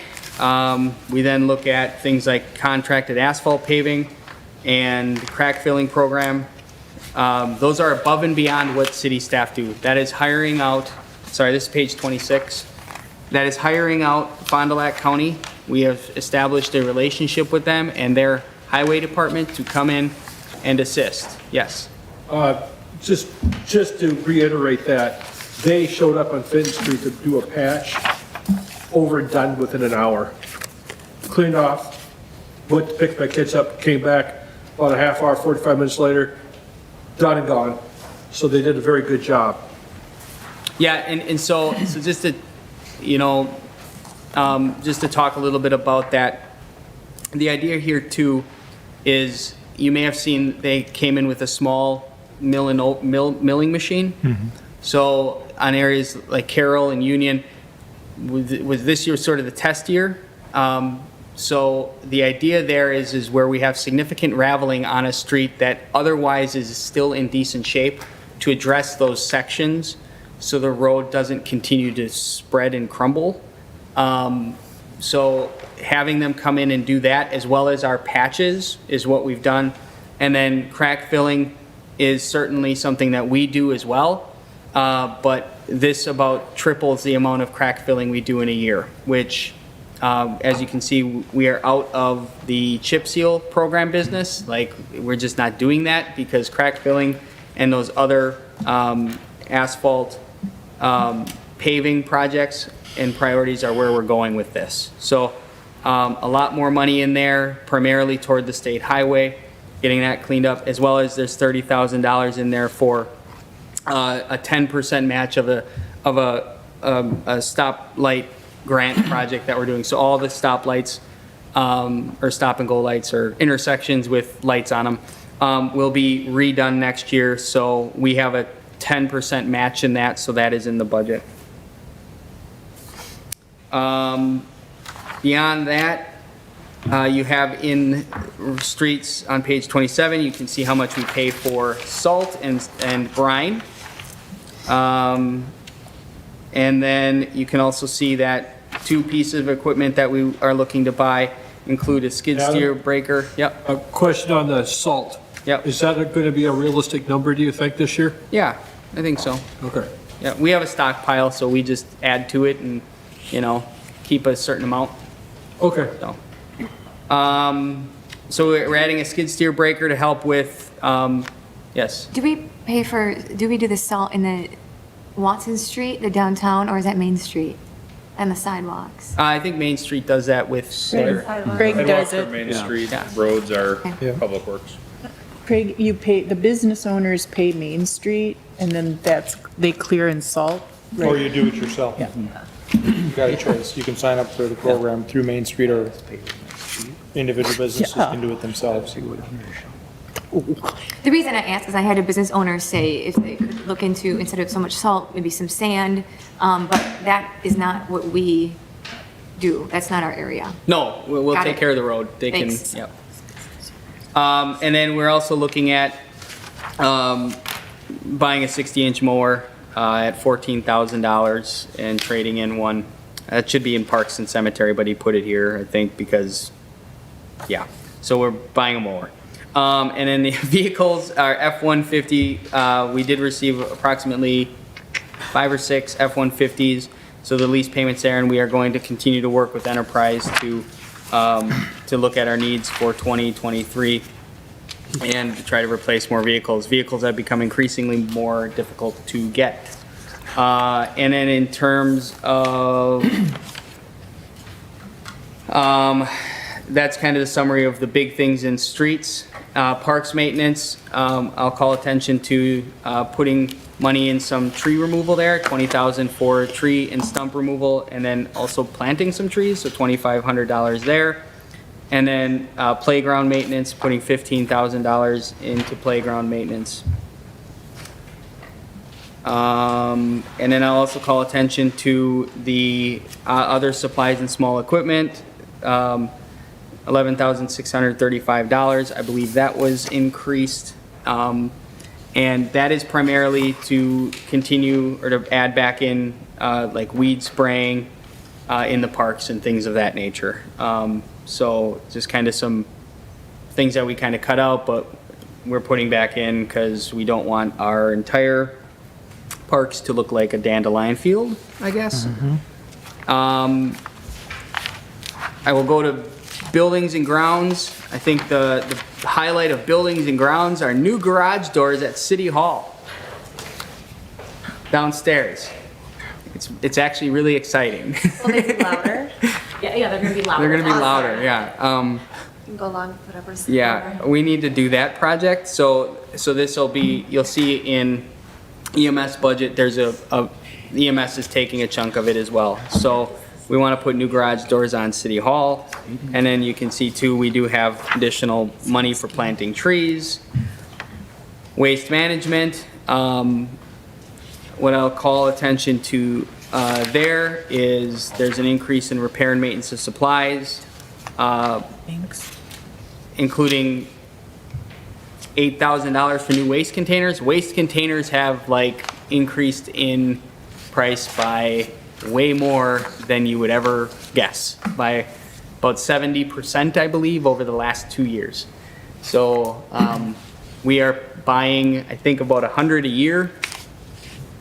Speaker 2: We then look at things like contracted asphalt paving and crack filling program. Those are above and beyond what city staff do. That is hiring out, sorry, this is page 26. That is hiring out Fond du Lac County. We have established a relationship with them and their highway department to come in and assist. Yes.
Speaker 8: Just to reiterate that, they showed up on Fenton Street to do a patch, over and done within an hour. Cleaned off, went to pick my kids up, came back about a half hour, 45 minutes later, done and gone. So they did a very good job.
Speaker 2: Yeah, and so just to, just to talk a little bit about that, the idea here too is you may have seen they came in with a small milling machine. Mm-hmm. So on areas like Carroll and Union, was this year sort of the test year? So the idea there is where we have significant raveling on a street that otherwise is still in decent shape, to address those sections so the road doesn't continue to spread and crumble. So having them come in and do that, as well as our patches, is what we've done. And then crack filling is certainly something that we do as well. But this about triples the amount of crack filling we do in a year, which, as you can see, we are out of the chip seal program business. Like, we're just not doing that because crack filling and those other asphalt paving projects and priorities are where we're going with this. So a lot more money in there, primarily toward the state highway. getting that cleaned up, as well as there's $30,000 in there for a 10% match of a stoplight grant project that we're doing. So all the stoplights, or stop and go lights or intersections with lights on them, will be redone next year. So we have a 10% match in that, so that is in the budget. Beyond that, you have in streets on page 27, you can see how much we pay for salt and brine. And then you can also see that 2 pieces of equipment that we are looking to buy include a skid steer breaker. Yep,
Speaker 8: A question on the salt.
Speaker 2: Yep.
Speaker 8: Is that going to be a realistic number, do you think, this year?
Speaker 2: yeah, I think so.
Speaker 8: Okay.
Speaker 2: Yeah, we have a stockpile, so we just add to it and, keep a certain amount.
Speaker 8: Okay.
Speaker 2: So we're adding a skid steer breaker to help with, yes.
Speaker 5: Do we do the salt in the Watson Street, the downtown, or is that Main Street and the sidewalks?
Speaker 2: I think Main Street does that with their,
Speaker 3: Craig does
Speaker 1: Sidewalks are
Speaker 3: it.
Speaker 1: Main Street,
Speaker 2: Yeah.
Speaker 1: roads are
Speaker 5: Okay.
Speaker 1: Public Works.
Speaker 3: Craig, the business owners pay Main Street, and then they clear in salt.
Speaker 6: Or
Speaker 3: right?
Speaker 6: you do it yourself.
Speaker 3: Yeah.
Speaker 6: You got a choice. You can sign up for the program through Main Street, or individual businesses
Speaker 3: Yeah.
Speaker 6: can do it themselves.
Speaker 5: The reason I ask is I had a business owner say if they could look into, instead of so much salt, maybe some sand, but that is not what we do. That's not our area.
Speaker 2: no, we'll
Speaker 5: Got
Speaker 2: take
Speaker 5: it.
Speaker 2: care of the road. They can,
Speaker 5: Thanks.
Speaker 2: yep. And then we're also looking at, buying a 60-inch mower, at $14,000 and trading in one. That should be in Parks and Cemetery, but he put it here, I think, because, yeah. So we're buying a mower. And then the vehicles are F-150. We did receive approximately 5 or 6 F-150s. So the lease payments there, and we are going to continue to work with Enterprise to look at our needs for 2023 and to try to replace more vehicles. Vehicles have become increasingly more difficult to get. And then in terms of, that's kind of the summary of the big things in streets. Parks maintenance, I'll call attention to putting money in some tree removal there, $20,000 for tree and stump removal, and then also planting some trees, so $2,500 there. And then playground maintenance, putting $15,000 into playground maintenance. And then I'll also call attention to the other supplies and small equipment, $11,635. I believe that was increased. And that is primarily to continue or to add back in like weed spraying in the parks and things of that nature. So just kind of some things that we kind of cut out, but we're putting back in because we don't want our entire parks to look like a dandelion field, I guess. I will go to buildings and grounds. I think the highlight of buildings and grounds are new garage doors at City Hall downstairs. It's actually really exciting.
Speaker 9: Will they be louder? Yeah, they're gonna be louder.
Speaker 2: They're gonna be louder, yeah.
Speaker 9: You can go along with whatever's.
Speaker 2: Yeah, we need to do that project, so this will be, you'll see in EMS budget, there's EMS is taking a chunk of it as well. So we want to put new garage doors on City Hall, and then you can see too, we do have additional money for planting trees. Waste management, what I'll call attention to there is there's an increase in repair and maintenance of supplies,
Speaker 3: Thanks.
Speaker 2: including $8,000 for new waste containers. Waste containers have like increased in price by way more than you would ever guess, by about 70%, I believe, over the last 2 years. So we are buying, I think, about 100 a year,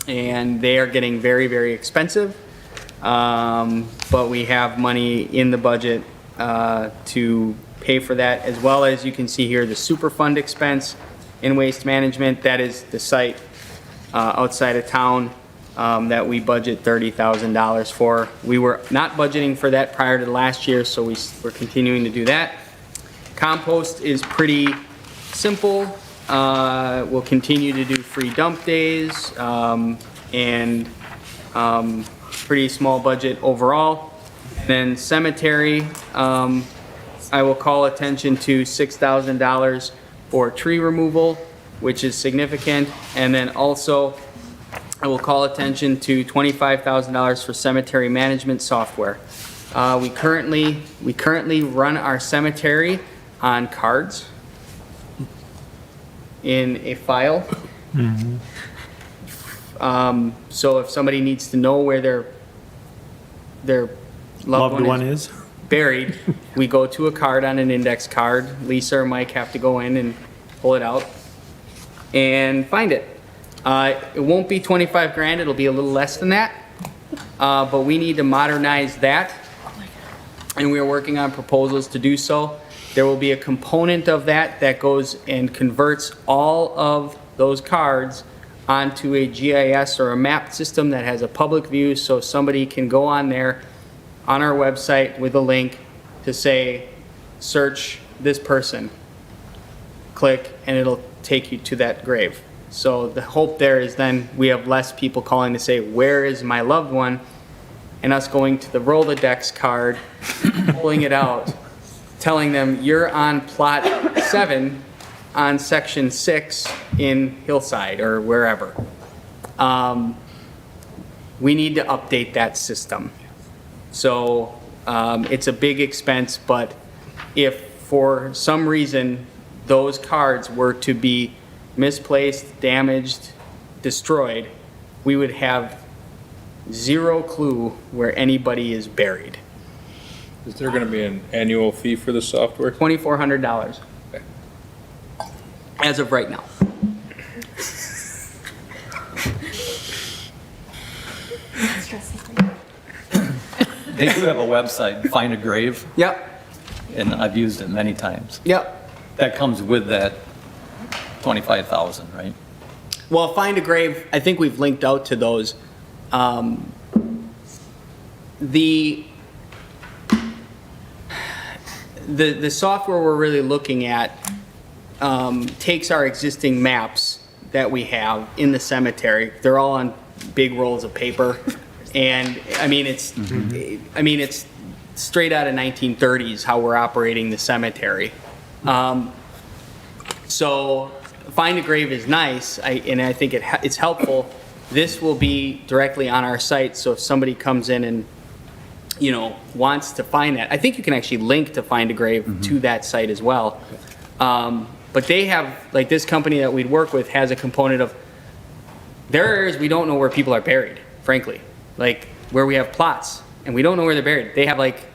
Speaker 2: and they are getting very, very expensive. But we have money in the budget to pay for that, as well as you can see here the Superfund expense in waste management. That is the site outside of town that we budget $30,000 for. We were not budgeting for that prior to last year, so we're continuing to do that. Compost is pretty simple. We'll continue to do free dump days, and pretty small budget overall. Then cemetery, I will call attention to $6,000 for tree removal, which is significant. And then also, I will call attention to $25,000 for cemetery management software. We currently run our cemetery on cards in a file. So if somebody needs to know where their loved one is buried, we go to a card on an index card. Lisa or Mike have to go in and pull it out and find it. It won't be 25 grand, it'll be a little less than that. But we need to modernize that, and we are working on proposals to do so. There will be a component of that that goes and converts all of those cards onto a GIS or a map system that has a public view, so somebody can go on there on our website with a link to say, search this person. Click, and it'll take you to that grave. So the hope there is then we have less people calling to say, where is my loved one? And us going to the Rolodex card, pulling it out, telling them, you're on plot 7 on section 6 in Hillside or wherever. We need to update that system. So it's a big expense, but if for some reason those cards were to be misplaced, damaged, destroyed, we would have zero clue where anybody is buried.
Speaker 4: Is there going to be an annual fee for the software?
Speaker 2: $2,400 as of right now.
Speaker 10: They do have a website, Find a Grave,
Speaker 2: Yep,
Speaker 10: and I've used it many times.
Speaker 2: yep.
Speaker 10: That comes with that 25,000, right?
Speaker 2: Well, Find a Grave, I think we've linked out to those. The software we're really looking at takes our existing maps that we have in the cemetery. They're all on big rolls of paper, and I mean it's straight out of 1930s how we're operating the cemetery. So Find a Grave is nice, and I think it's helpful. This will be directly on our site, so if somebody comes in and wants to find that, I think you can actually link to Find a Grave to that site as well. But they have, like this company that we'd work with has a component of, there are areas we don't know where people are buried, frankly. Like where we have plots and we don't know where they're buried. They have like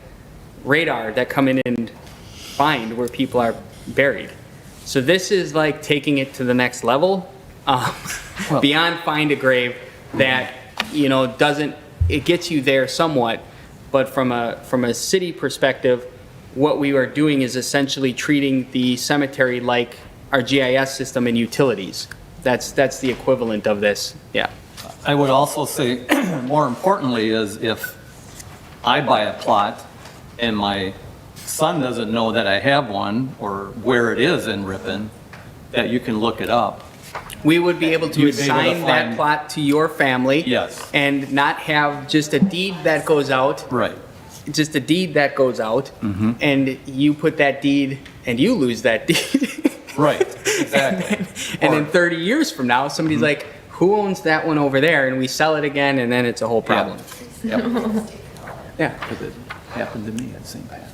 Speaker 2: radar that come in and find where people are buried. So this is like taking it to the next level, beyond Find a Grave that, it gets you there somewhat, but from a city perspective, what we are doing is essentially treating the cemetery like our GIS system and utilities. That's the equivalent of this, yeah.
Speaker 10: I would also say, more importantly, is if I buy a plot and my son doesn't know that I have one or where it is in Ripon, that you can look it up.
Speaker 2: We would be able to
Speaker 10: You would be able to
Speaker 2: assign that
Speaker 10: find-
Speaker 2: plot to your family.
Speaker 10: Yes.
Speaker 2: And not have just a deed that goes out.
Speaker 10: Right.
Speaker 2: Just a deed that goes out, and you put that deed, and you lose that deed.
Speaker 10: Right, exactly.
Speaker 2: And in 30 years from now, somebody's like, who owns that one over there? And we sell it again, and then it's a whole problem.
Speaker 10: Yep.
Speaker 2: Yeah.
Speaker 10: Because it happened to me at St. Pat's.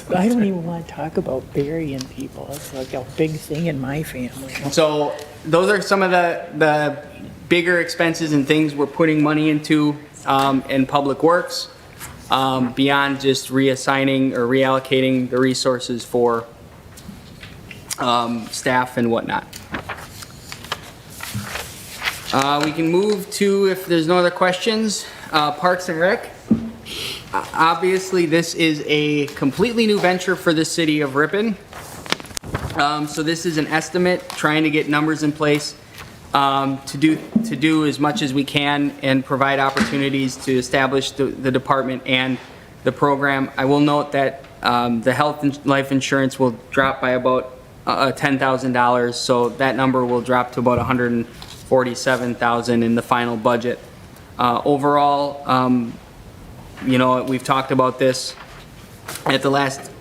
Speaker 3: I don't even want to talk about burying people. It's like a big thing in my family.
Speaker 2: So those are some of the bigger expenses and things we're putting money into in Public Works, beyond just reassigning or reallocating the resources for staff and whatnot. We can move to, if there's no other questions, Parks and Rec. Obviously, this is a completely new venture for the city of Ripon. So this is an estimate, trying to get numbers in place to do as much as we can and provide opportunities to establish the department and the program. I will note that the health and life insurance will drop by about $10,000, so that number will drop to about $147,000 in the final budget. Overall, we've talked about this at the last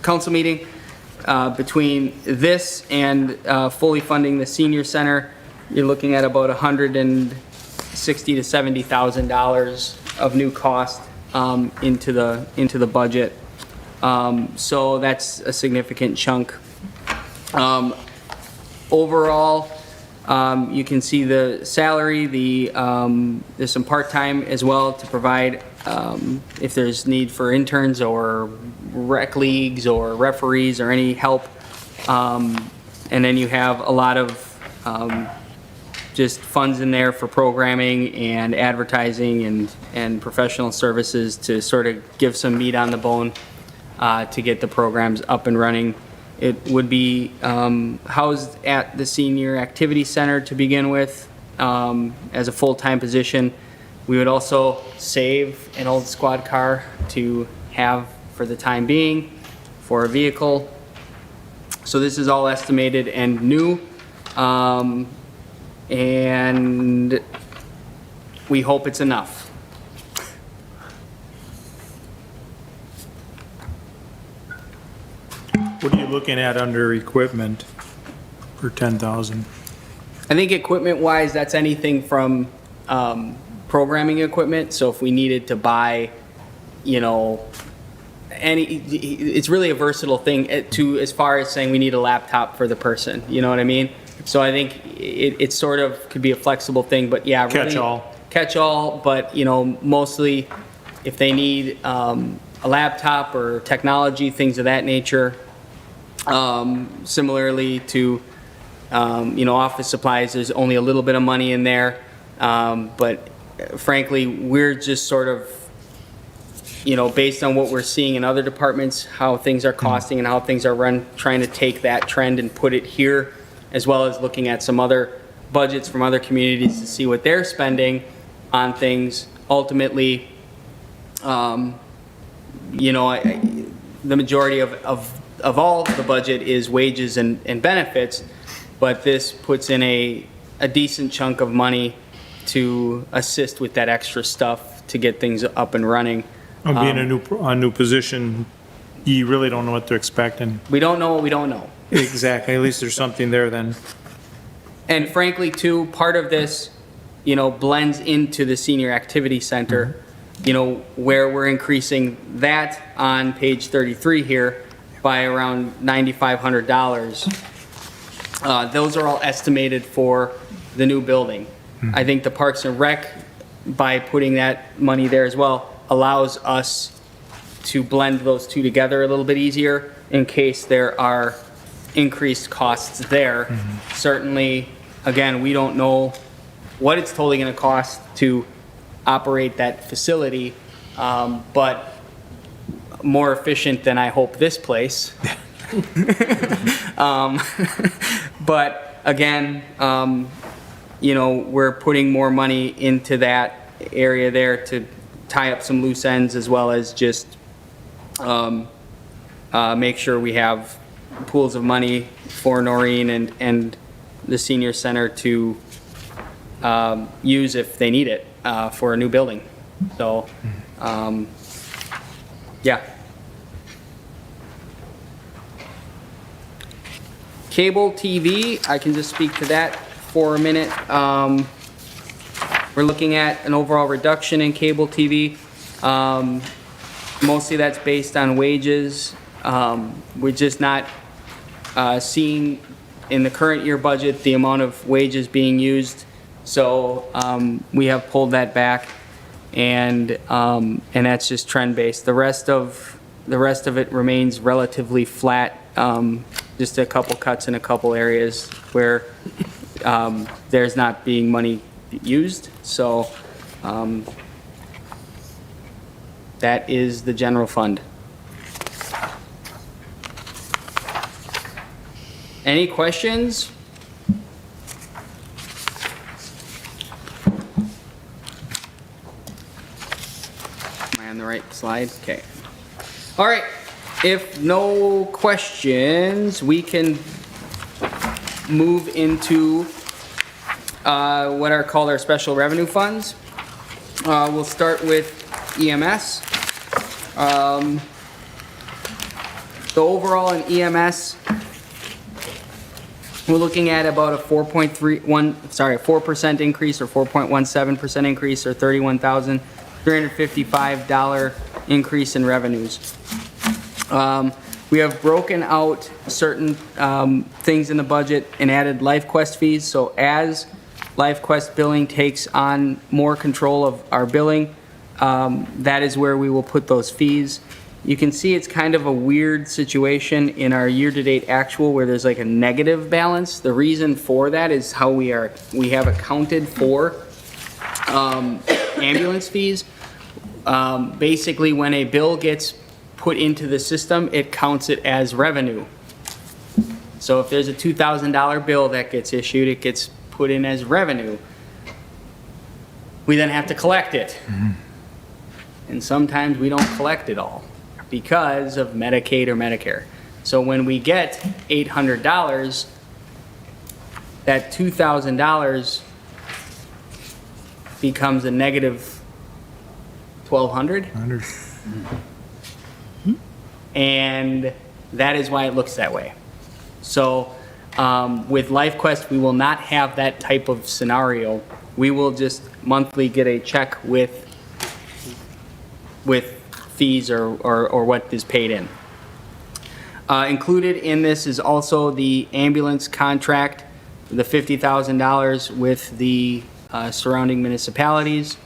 Speaker 2: council meeting. Between this and fully funding the senior center, you're looking at about $160,000 to $70,000 of new cost into the budget. So that's a significant chunk. Overall, you can see the salary, there's some part-time as well to provide if there's need for interns or rec leagues or referees or any help. And then you have a lot of just funds in there for programming and advertising and professional services to sort of give some meat on the bone to get the programs up and running. It would be housed at the Senior Activity Center to begin with as a full-time position. We would also save an old squad car to have for the time being for a vehicle. So this is all estimated and new. And we hope it's enough.
Speaker 6: What are you looking at under equipment for 10,000?
Speaker 2: I think equipment-wise, that's anything from programming equipment. So if we needed to buy, it's really a versatile thing as far as saying we need a laptop for the person. You know what I mean? So I think it sort of could be a flexible thing, but yeah. Really catch-all, but mostly if they need a laptop or technology, things of that nature. Similarly to, office supplies, there's only a little bit of money in there. But frankly, we're just sort of, based on what we're seeing in other departments, how things are costing and how things are run, trying to take that trend and put it here, as well as looking at some other budgets from other communities to see what they're spending on things. Ultimately, the majority of all the budget is wages and benefits, but this puts in a decent chunk of money to assist with that extra stuff to get things up and running.
Speaker 6: Being a new position, you really don't know what to expect, and
Speaker 2: we don't know what we don't know.
Speaker 6: exactly. At least there's something there then.
Speaker 2: And frankly, too, part of this, blends into the Senior Activity Center, where we're increasing that on page 33 here by around $9,500. Those are all estimated for the new building. I think the Parks and Rec, by putting that money there as well, allows us to blend those two together a little bit easier in case there are increased costs there. Certainly, again, we don't know what it's totally going to cost to operate that facility, but more efficient than I hope this place. But again, we're putting more money into that area there to tie up some loose ends, as well as just make sure we have pools of money for Noreen and the senior center to use if they need it for a new building. So, yeah. Cable TV, I can just speak to that for a minute. We're looking at an overall reduction in cable TV. Mostly that's based on wages. We're just not seeing in the current year budget the amount of wages being used. So we have pulled that back, and that's just trend based. The rest of it remains relatively flat. Just a couple cuts in a couple areas where there's not being money used. So that is the general fund. Any questions? Am I on the right slide? Okay. All right. If no questions, we can move into what are called our special revenue funds. We'll start with EMS. So overall in EMS, we're looking at about a 4% increase or 4.17% increase or $31,355 increase in revenues. We have broken out certain things in the budget and added LifeQuest fees. So as LifeQuest billing takes on more control of our billing, that is where we will put those fees. You can see it's kind of a weird situation in our year-to-date actual where there's like a negative balance. The reason for that is how we have accounted for ambulance fees. Basically, when a bill gets put into the system, it counts it as revenue. So if there's a $2,000 bill that gets issued, it gets put in as revenue. We then have to collect it. And sometimes we don't collect it all because of Medicaid or Medicare. So when we get $800, that $2,000 becomes a negative $1,200. And that is why it looks that way. So with LifeQuest, we will not have that type of scenario. We will just monthly get a check with fees or what is paid in. Included in this is also the ambulance contract, the $50,000 with the surrounding municipalities.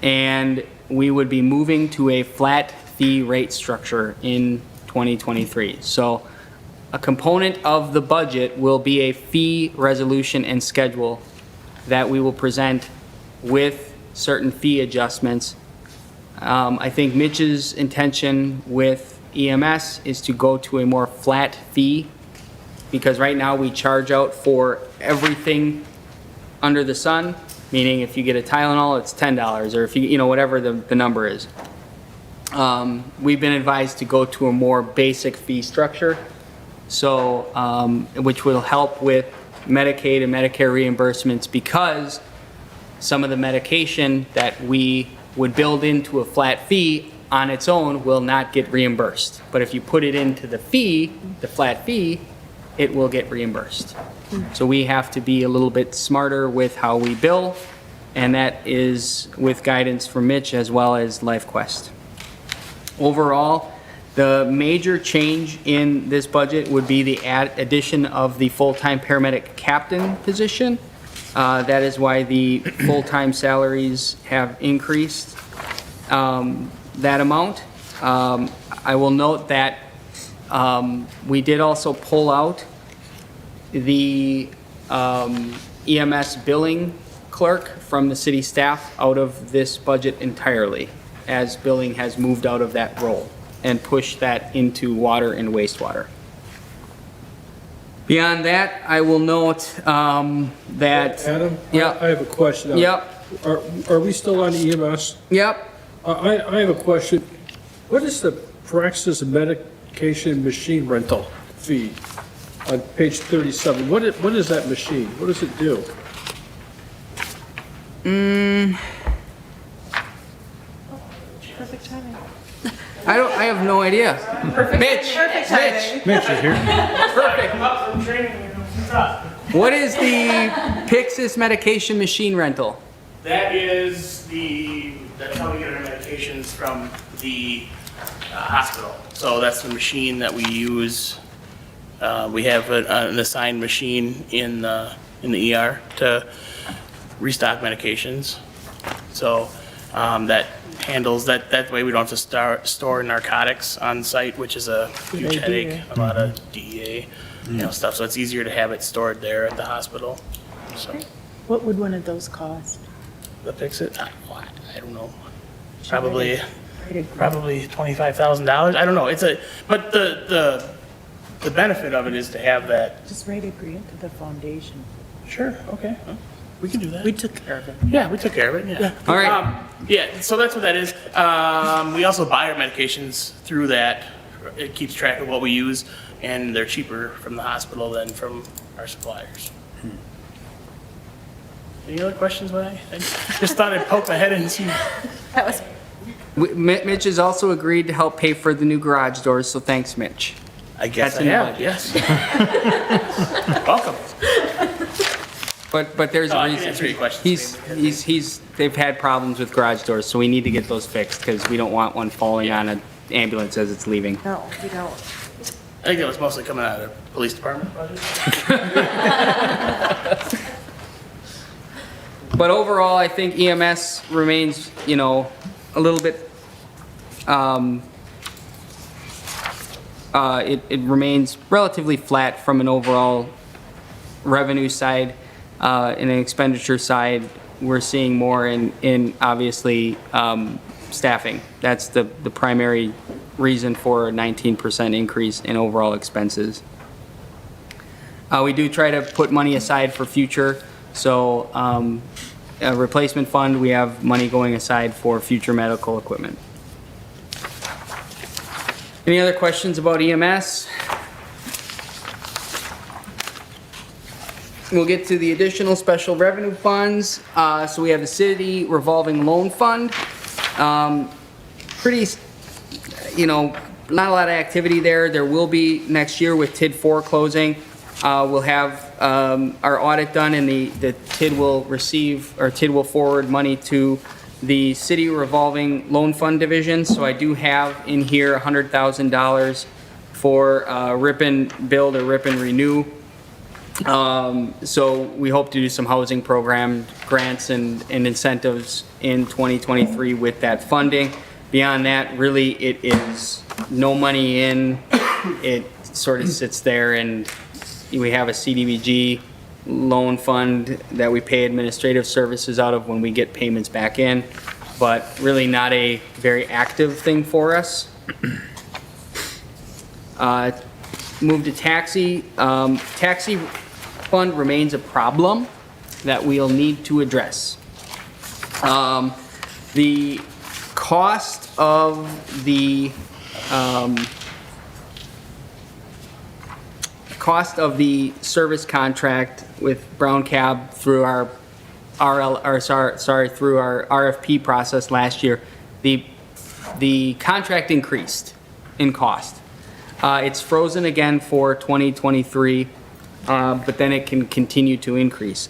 Speaker 2: And we would be moving to a flat fee rate structure in 2023. So a component of the budget will be a fee resolution and schedule that we will present with certain fee adjustments. I think Mitch's intention with EMS is to go to a more flat fee because right now we charge out for everything under the sun, meaning if you get a Tylenol, it's $10 or if you whatever the number is. We've been advised to go to a more basic fee structure, so which will help with Medicaid and Medicare reimbursements because some of the medication that we would build into a flat fee on its own will not get reimbursed. But if you put it into the fee, the flat fee, it will get reimbursed. So we have to be a little bit smarter with how we bill, and that is with guidance from Mitch as well as LifeQuest. Overall, the major change in this budget would be the addition of the full-time paramedic captain position. That is why the full-time salaries have increased that amount. I will note that we did also pull out the EMS billing clerk from the city staff out of this budget entirely, as billing has moved out of that role and pushed that into water and wastewater. Beyond that, I will note that...
Speaker 8: Adam?
Speaker 2: Yep.
Speaker 8: I have a question.
Speaker 2: Yep.
Speaker 8: Are we still on EMS?
Speaker 2: Yep.
Speaker 8: I have a question. What is the Praxis medication machine rental fee on page 37? What is that machine? What does it do?
Speaker 9: Perfect timing.
Speaker 2: I have no idea. Mitch.
Speaker 6: Mitch is here.
Speaker 2: Perfect. What is the Pyxis medication machine rental?
Speaker 11: That's how we get our medications from the hospital. So that's the machine that we use. We have an assigned machine in the ER to restock medications. So that handles that way we don't have to store narcotics on site, which is a huge headache, a lot of DEA, stuff. So it's easier to have it stored there at the hospital. So
Speaker 3: What would one of those cost?
Speaker 11: the Pyxis, I don't know. Probably $25,000. I don't know. But the benefit of it is to have that.
Speaker 3: Just write a grant to the foundation.
Speaker 11: Sure. Okay. Well, we can do that.
Speaker 3: We took care of it.
Speaker 11: Yeah, we took care of it. Yeah.
Speaker 2: All right.
Speaker 11: Yeah. So that's what that is. We also buy our medications through that it keeps track of what we use, and they're cheaper from the hospital than from our suppliers. Any other questions, I just thought I'd poke my head in and see.
Speaker 5: That was,
Speaker 2: Mitch has also agreed to help pay for the new garage doors, so thanks, Mitch.
Speaker 11: I guess
Speaker 2: That's
Speaker 11: I
Speaker 2: in the
Speaker 11: have,
Speaker 2: budget.
Speaker 11: yes. Welcome.
Speaker 2: But there's
Speaker 11: Oh,
Speaker 2: a
Speaker 11: I can
Speaker 2: reason.
Speaker 11: answer your questions.
Speaker 2: They've had problems with garage doors, so we need to get those fixed, because we don't want one falling on an ambulance as it's leaving.
Speaker 9: No, we don't.
Speaker 11: I think that was mostly coming out of the police department budget.
Speaker 2: But overall, I think EMS remains, a little bit, it remains relatively flat from an overall revenue side. In an expenditure side, we're seeing more in obviously, staffing. That's the primary reason for a 19% increase in overall expenses. We do try to put money aside for future, so a replacement fund, we have money going aside for future medical equipment. Any other questions about EMS? We'll get to the additional special revenue funds. So we have the city revolving loan fund. Pretty, not a lot of activity there. There will be next year with TID 4 closing. We'll have our audit done, and the TID will forward money to the city revolving loan fund division. So I do have in here $100,000 for Ripon Build or Ripon Renew. So we hope to do some housing program grants and incentives in 2023 with that funding. Beyond that, really, it is no money in. It sort of sits there, and we have a CDBG loan fund that we pay administrative services out of when we get payments back in, but really not a very active thing for us. Move to taxi. Taxi fund remains a problem that we'll need to address. The cost of the service contract with Brown Cab through our through our RFP process last year, the contract increased in cost. It's frozen again for 2023, but then it can continue to increase.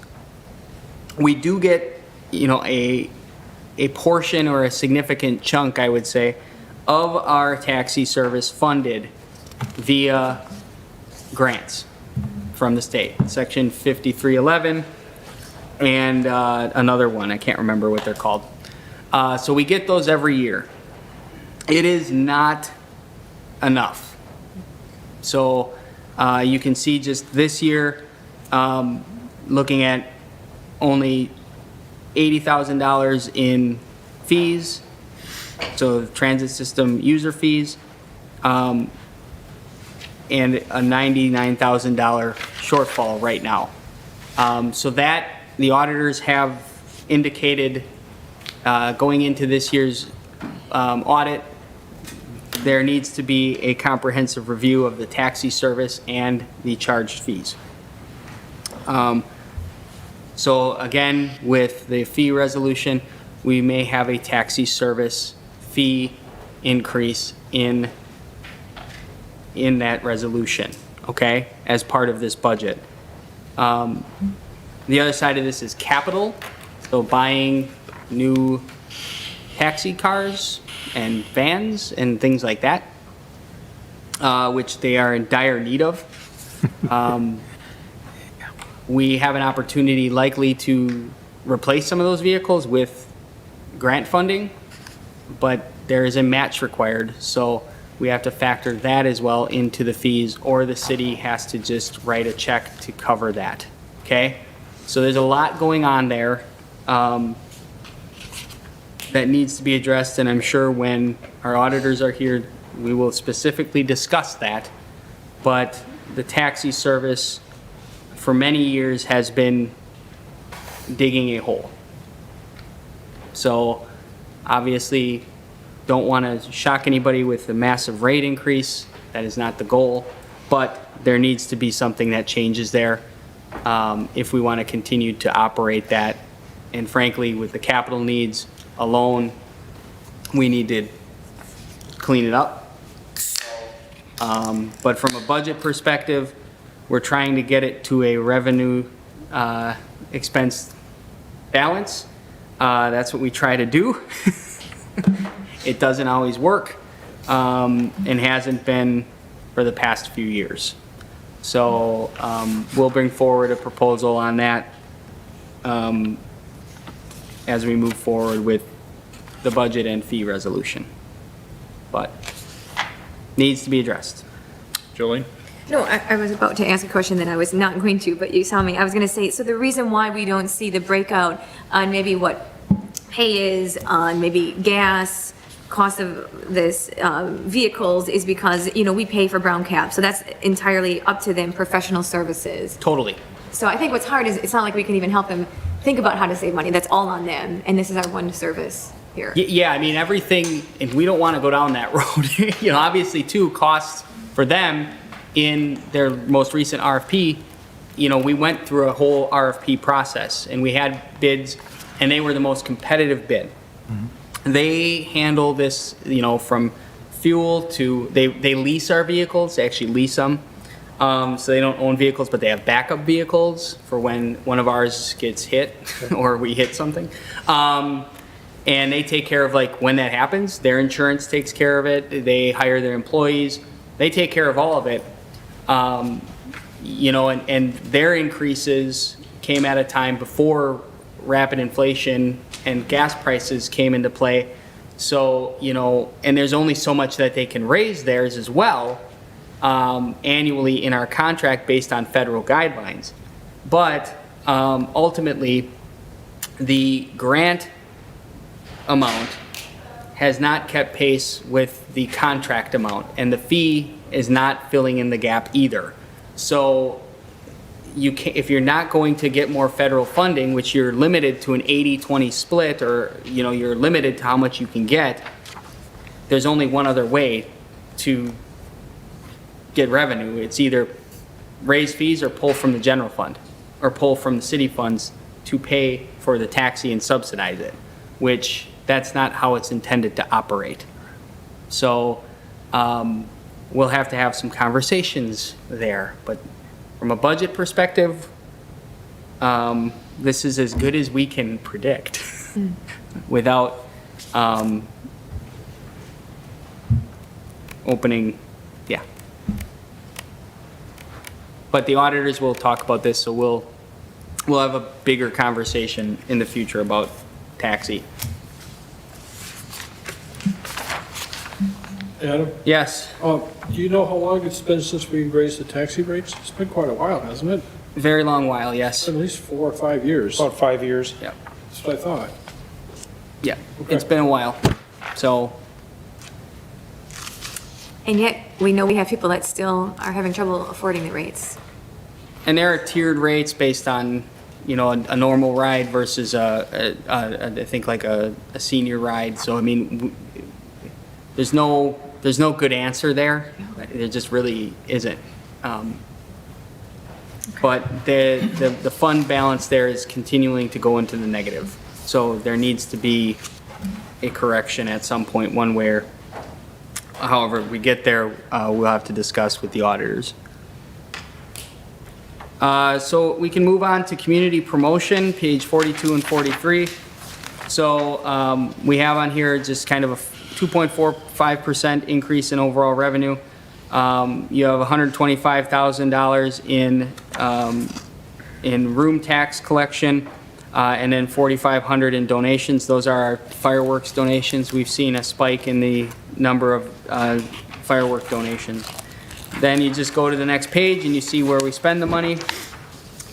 Speaker 2: We do get, a portion or a significant chunk, I would say, of our taxi service funded via grants from the state, Section 5311, and another one, I can't remember what they're called. So we get those every year. It is not enough. So you can see just this year, looking at only $80,000 in fees, so transit system user fees, and a $99,000 shortfall right now. So that the auditors have indicated going into this year's audit, there needs to be a comprehensive review of the taxi service and the charged fees. So again, with the fee resolution, we may have a taxi service fee increase in that resolution, okay, as part of this budget. The other side of this is capital, so buying new taxi cars and vans and things like that, which they are in dire need of. We have an opportunity likely to replace some of those vehicles with grant funding, but there is a match required, so we have to factor that as well into the fees, or the city has to just write a check to cover that, okay? So there's a lot going on there that needs to be addressed, and I'm sure when our auditors are here, we will specifically discuss that. But the taxi service for many years has been digging a hole. So obviously don't want to shock anybody with a massive rate increase. That is not the goal, but there needs to be something that changes there if we want to continue to operate that. And frankly, with the capital needs alone, we need to clean it up. But from a budget perspective, we're trying to get it to a revenue expense balance. That's what we try to do. It doesn't always work, and hasn't been for the past few years. So we'll bring forward a proposal on that as we move forward with the budget and fee resolution. But needs to be addressed.
Speaker 4: Jolene?
Speaker 5: No, I was about to ask a question that I was not going to, but you saw me. I was going to say, so the reason why we don't see the breakout on maybe what pay is on maybe gas, cost of this vehicles is because, you know, we pay for brown cap. So that's entirely up to them, professional services.
Speaker 2: Totally.
Speaker 5: So I think what's hard is it's not like we can even help them think about how to save money. That's all on them. And this is our one service here.
Speaker 2: Yeah, I mean, everything, and we don't want to go down that road. You know, obviously, too, costs for them in their most recent RFP, you know, we went through a whole RFP process, and we had bids, and they were the most competitive bid. They handle this, you know, from fuel to, they lease our vehicles, they actually lease them. So they don't own vehicles, but they have backup vehicles for when one of ours gets hit or we hit something. And they take care of, like, when that happens, their insurance takes care of it. They hire their employees. They take care of all of it. You know, and their increases came at a time before rapid inflation and gas prices came into play. So, you know, and there's only so much that they can raise theirs as well annually in our contract based on federal guidelines. But ultimately, the grant amount has not kept pace with the contract amount, and the fee is not filling in the gap either. So you can, if you're not going to get more federal funding, which you're limited to an 80-20 split, or, you know, you're limited to how much you can get, there's only one other way to get revenue. It's either raise fees or pull from the general fund, or pull from the city funds to pay for the taxi and subsidize it, which that's not how it's intended to operate. So we'll have to have some conversations there. But from a budget perspective, this is as good as we can predict without opening, yeah. But the auditors will talk about this, so we'll have a bigger conversation in the future about taxi.
Speaker 8: Adam,
Speaker 2: Yes,
Speaker 8: do you know how long it's been since we raised the taxi rates? It's been quite a while, hasn't it?
Speaker 2: very long while, yes.
Speaker 8: At least 4 or 5 years.
Speaker 6: About 5 years.
Speaker 2: Yeah,
Speaker 8: That's what I thought.
Speaker 2: yeah,
Speaker 8: Okay.
Speaker 2: it's been a while, so.
Speaker 5: And yet, we know we have people that still are having trouble affording the rates.
Speaker 2: And there are tiered rates based on, you know, a normal ride versus I think like a senior ride. So, I mean, there's no good answer there. There just really isn't. But the fund balance there is continuing to go into the negative. So there needs to be a correction at some point, one way. However we get there, we'll have to discuss with the auditors. So we can move on to community promotion, page 42 and 43. So we have on here just kind of a 2.45% increase in overall revenue. You have $125,000 in room tax collection, and then $4,500 in donations. Those are our fireworks donations. We've seen a spike in the number of firework donations. Then you just go to the next page and you see where we spend the money.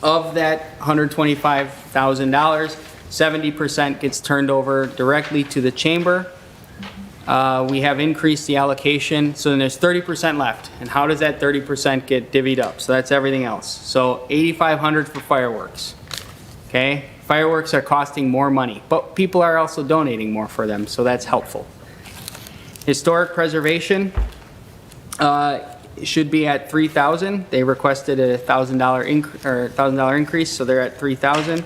Speaker 2: Of that $125,000, 70% gets turned over directly to the chamber. We have increased the allocation, so then there's 30% left. And how does that 30% get divvied up? So that's everything else. So $8,500 for fireworks. Okay, fireworks are costing more money, but people are also donating more for them, so that's helpful. Historic preservation should be at 3,000. They requested a $1,000 increase, so they're at 3,000.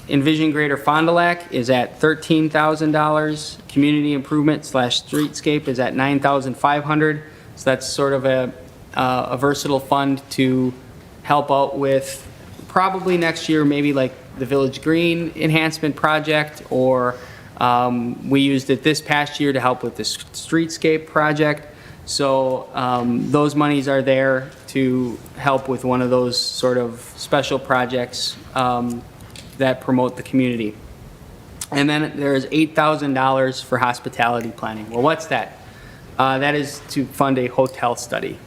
Speaker 2: Envision Greater Fond du Lac is at $13,000. Community improvement / streetscape is at $9,500. So that's sort of a versatile fund to help out with probably next year, maybe like the Village Green Enhancement Project, or we used it this past year to help with the streetscape project. So those monies are there to help with one of those sort of special projects that promote the community. And then there's $8,000 for hospitality planning. Well, what's that? That is to fund a hotel study.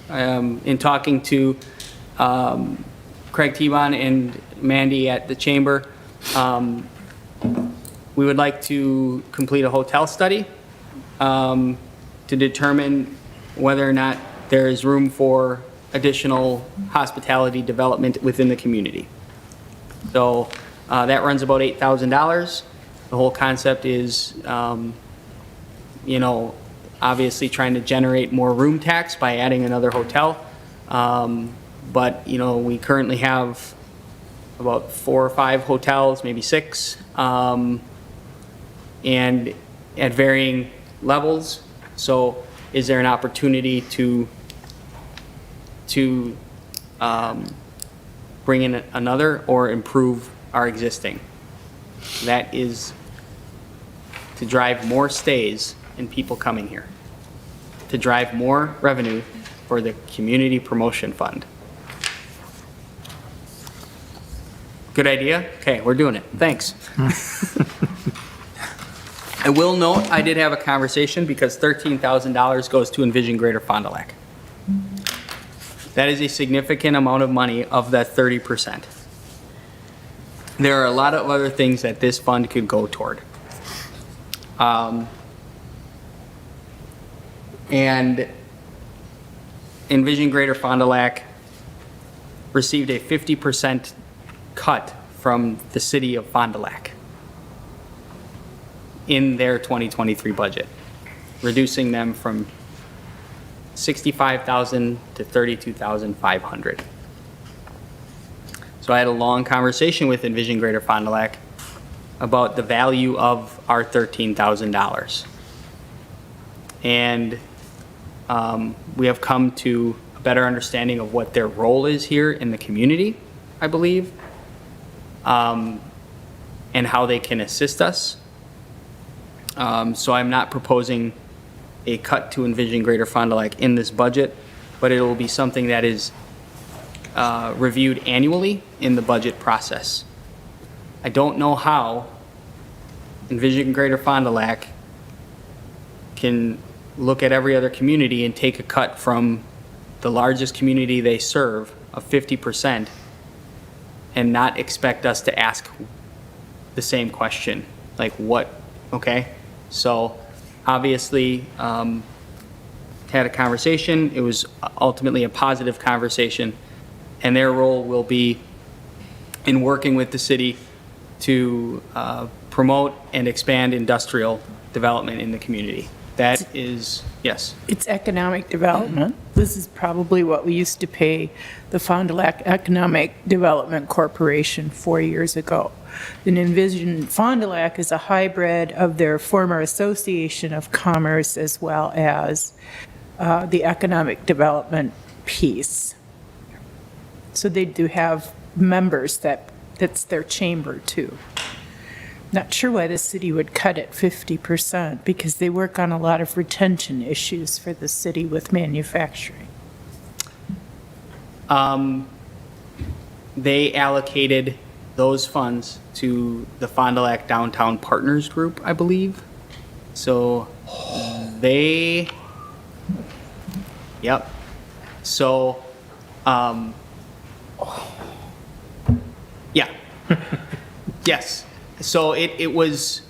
Speaker 2: In talking to Craig Tebon and Mandy at the Chamber, we would like to complete a hotel study to determine whether or not there is room for additional hospitality development within the community. So that runs about $8,000. The whole concept is, obviously trying to generate more room tax by adding another hotel. But, we currently have about 4 or 5 hotels, maybe 6, and at varying levels. So is there an opportunity to bring in another or improve our existing? That is to drive more stays and people coming here, to drive more revenue for the Community Promotion Fund. Good idea? Okay, we're doing it. Thanks. I will note, I did have a conversation because $13,000 goes to Envision Greater Fond du Lac. That is a significant amount of money of that 30%. There are a lot of other things that this fund could go toward. And Envision Greater Fond du Lac received a 50% cut from the city of Fond du Lac in their 2023 budget, reducing them from $65,000 to $32,500. So I had a long conversation with Envision Greater Fond du Lac about the value of our $13,000. And we have come to a better understanding of what their role is here in the community, I believe, and how they can assist us. So I'm not proposing a cut to Envision Greater Fond du Lac in this budget, but it will be something that is reviewed annually in the budget process. I don't know how Envision Greater Fond du Lac can look at every other community and take a cut from the largest community they serve of 50% and not expect us to ask the same question, like what, okay? So obviously, had a conversation. It was ultimately a positive conversation, and their role will be in working with the city to promote and expand industrial development in the community. That is, yes.
Speaker 3: It's economic development. This is probably what we used to pay the Fond du Lac Economic Development Corporation 4 years ago. The Envision Fond du Lac is a hybrid of their former Association of Commerce as well as the economic development piece. So they do have members that's their chamber too. Not sure why the city would cut it 50% because they work on a lot of retention issues for the city with manufacturing.
Speaker 2: They allocated those funds to the Fond du Lac Downtown Partners Group, I believe. So yep. So, yeah. Yes. So it was,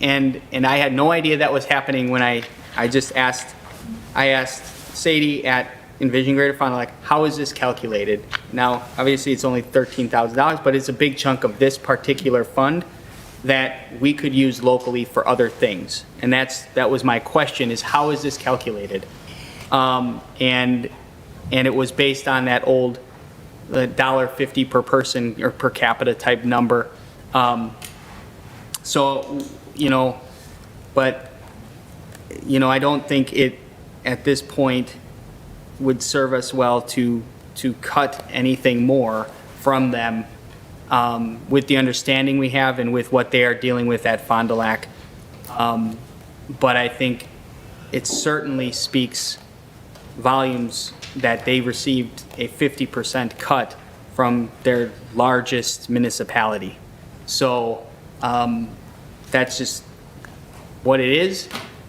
Speaker 2: and I had no idea that was happening when I asked Sadie at Envision Greater Fond du Lac, how is this calculated? Now, obviously it's only $13,000, but it's a big chunk of this particular fund. that we could use locally for other things. And that was my question, is how is this calculated? And it was based on that old $1.50 per person or per capita type number. So, but, I don't think it, at this point, would serve us well to cut anything more from them, with the understanding we have and with what they are dealing with at Fond du Lac. But I think it certainly speaks volumes that they received a 50% cut from their largest municipality. So that's just what it is.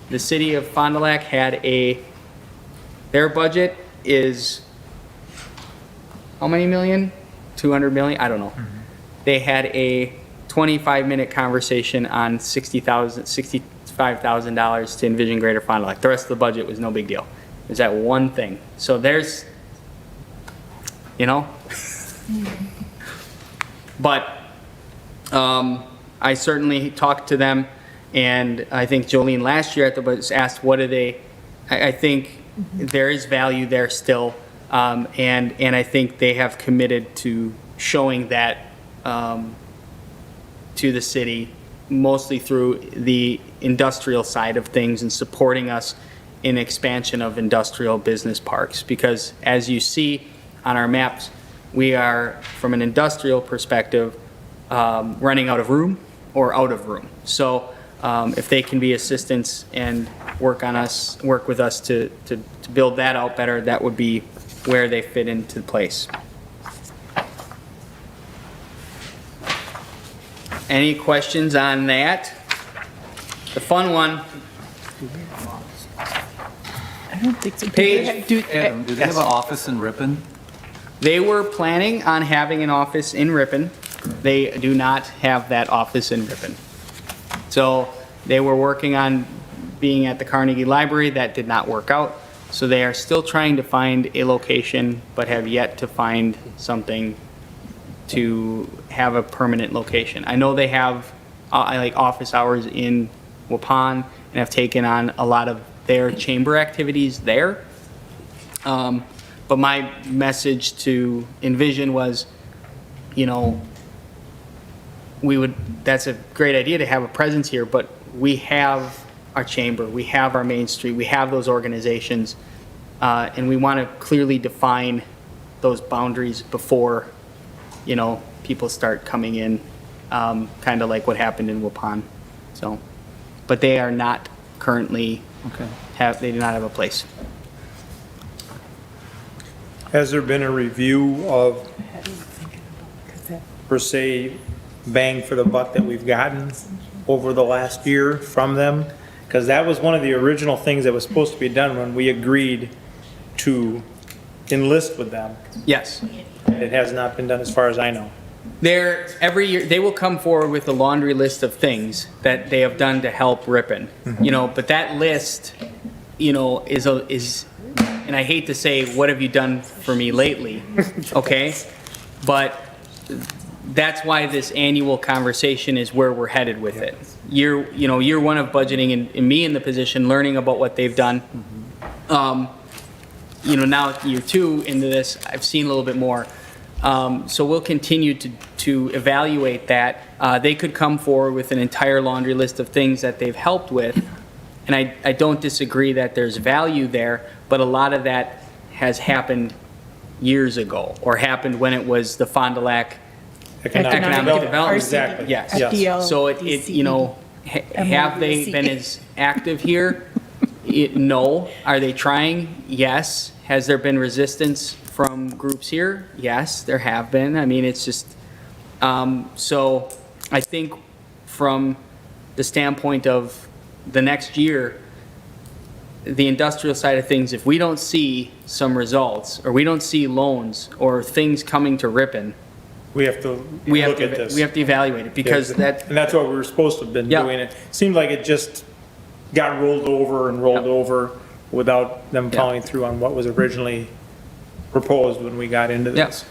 Speaker 2: The city of Fond du Lac had their budget is, how many million? 200 million? I don't know. They had a 25-minute conversation on $65,000 to envision Greater Fond du Lac. The rest of the budget was no big deal. It was that one thing. So there's, but I certainly talked to them, and I think Jolene last year at the budget asked, what do they, I think there is value there still, and I think they have committed to showing that to the city, mostly through the industrial side of things and supporting us in expansion of industrial business parks. Because as you see on our maps, we are, from an industrial perspective, running out of room or out of room. So if they can be assistance and work with us to build that out better, that would be where they fit into place. Any questions on that? The fun one.
Speaker 3: I don't think so.
Speaker 2: Page-
Speaker 10: Adam, do they have an office in Ripon?
Speaker 2: They were planning on having an office in Ripon. They do not have that office in Ripon. So they were working on being at the Carnegie Library. That did not work out. So they are still trying to find a location, but have yet to find something to have a permanent location. I know they have like office hours in Ripon and have taken on a lot of their chamber activities there. But my message to Envision was, that's a great idea to have a presence here, but we have our chamber, we have our Main Street, we have those organizations, and we want to clearly define those boundaries before, people start coming in, kind of like what happened in Ripon. So, but they are not currently, they do not have a place.
Speaker 6: Has there been a review of, per se, bang for the buck that we've gotten over the last year from them? Because that was one of the original things that was supposed to be done when we agreed to enlist with them.
Speaker 2: Yes.
Speaker 6: It has not been done as far as I know.
Speaker 2: Every year, they will come forward with a laundry list of things that they have done to help Ripon. But that list, is, and I hate to say, what have you done for me lately? Okay? But that's why this annual conversation is where we're headed with it. Year one of budgeting and me in the position, learning about what they've done. Now year two into this, I've seen a little bit more. So we'll continue to evaluate that. They could come forward with an entire laundry list of things that they've helped with. And I don't disagree that there's value there, but a lot of that has happened years ago, or happened when it was the Fond du Lac Economic Development.
Speaker 6: Exactly.
Speaker 2: Yes.
Speaker 3: FDL,
Speaker 2: So have they been as active here? No. Are they trying? Yes. Has there been resistance from groups here? Yes, there have been. I mean, it's just, so I think from the standpoint of the next year, the industrial side of things, if we don't see some results, or we don't see loans or things coming to Ripon,
Speaker 6: We have to look at this.
Speaker 2: we have to evaluate it, because
Speaker 6: And
Speaker 2: that,
Speaker 6: that's what we were supposed to have been
Speaker 2: Yeah.
Speaker 6: doing. It seemed like it just got rolled over and rolled over without them
Speaker 2: Yeah.
Speaker 6: following through on what was originally proposed when we got into
Speaker 2: Yeah.
Speaker 6: this.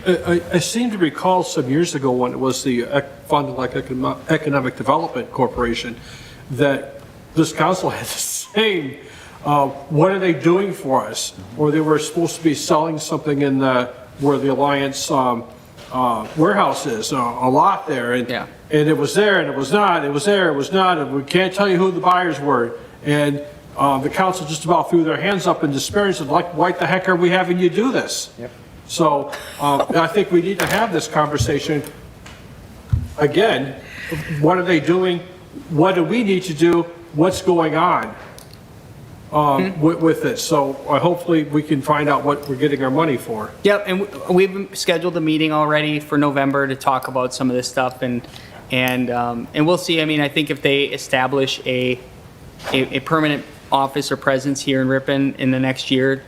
Speaker 8: I seem to recall some years ago when it was the Fund like Economic Development Corporation, that this council had the same, what are they doing for us? Or they were supposed to be selling something in where the Alliance warehouse is, a lot there. And,
Speaker 2: Yeah.
Speaker 8: and it was there and it was not, it was there, it was not, and we can't tell you who the buyers were. And the council just about threw their hands up in despair and said, like, why the heck are we having you do this?
Speaker 6: Yep.
Speaker 8: So I think we need to have this conversation again. What are they doing? What do we need to do? What's going on with it? So hopefully we can find out what we're getting our money for.
Speaker 2: Yep, and we've scheduled a meeting already for November to talk about some of this stuff, and we'll see. I mean, I think if they establish a permanent office or presence here in Ripon in the next year,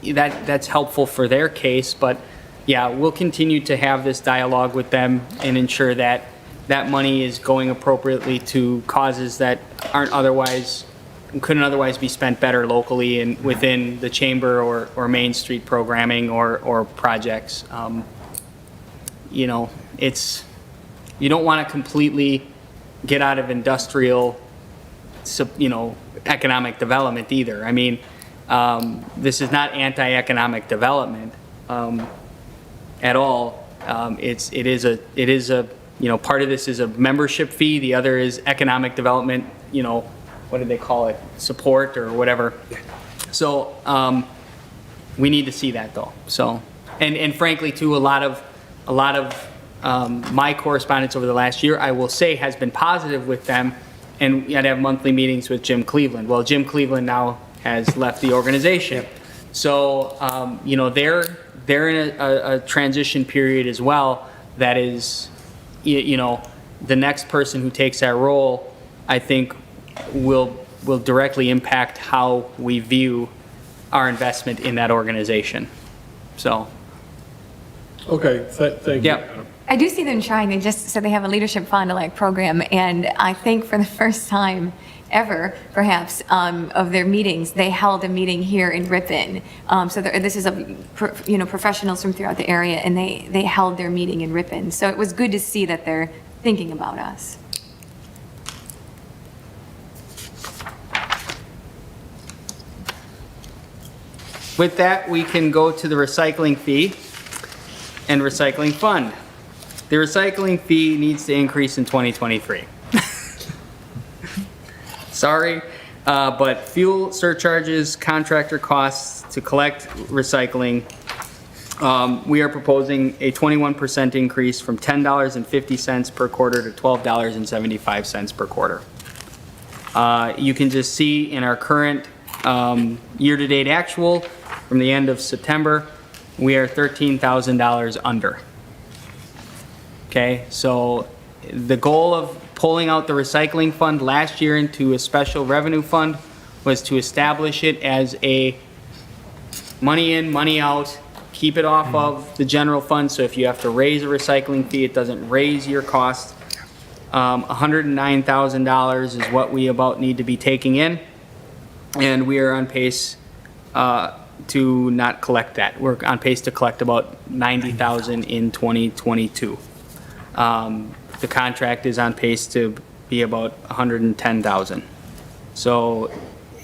Speaker 2: that's helpful for their case. But yeah, we'll continue to have this dialogue with them and ensure that that money is going appropriately to causes that couldn't otherwise be spent better locally and within the chamber or Main Street programming or projects. You know, you don't want to completely get out of industrial, economic development either. I mean, this is not anti-economic development at all. It is a part of this is a membership fee. The other is economic development. What do they call it? Support or whatever. So we need to see that though. So and frankly, too, a lot of my correspondence over the last year, I will say, has been positive with them. And I'd have monthly meetings with Jim Cleveland. Well, Jim Cleveland now has left the organization. So, they're in a transition period as well. That is, the next person who takes that role, I think, will directly impact how we view our investment in that organization. So.
Speaker 8: Okay, thank you.
Speaker 2: Yeah.
Speaker 5: I do see them trying. They just said they have a leadership fond-du-lac program, and I think for the first time ever, perhaps, of their meetings, they held a meeting here in Ripon. So this is professionals from throughout the area, and they held their meeting in Ripon. So it was good to see that they're thinking about us.
Speaker 2: With that, we can go to the recycling fee and recycling fund. The recycling fee needs to increase in 2023. Sorry, but fuel surcharges, contractor costs to collect recycling, we are proposing a 21% increase from $10.50 per quarter to $12.75 per quarter. You can just see in our current year-to-date actual from the end of September, we are $13,000 under. Okay, so the goal of pulling out the recycling fund last year into a special revenue fund was to establish it as a money in, money out, keep it off of the general fund, so if you have to raise a recycling fee, it doesn't raise your cost. $109,000 is what we about need to be taking in, and we are on pace to not collect that. We're on pace to collect about $90,000 in 2022. The contract is on pace to be about $110,000. So,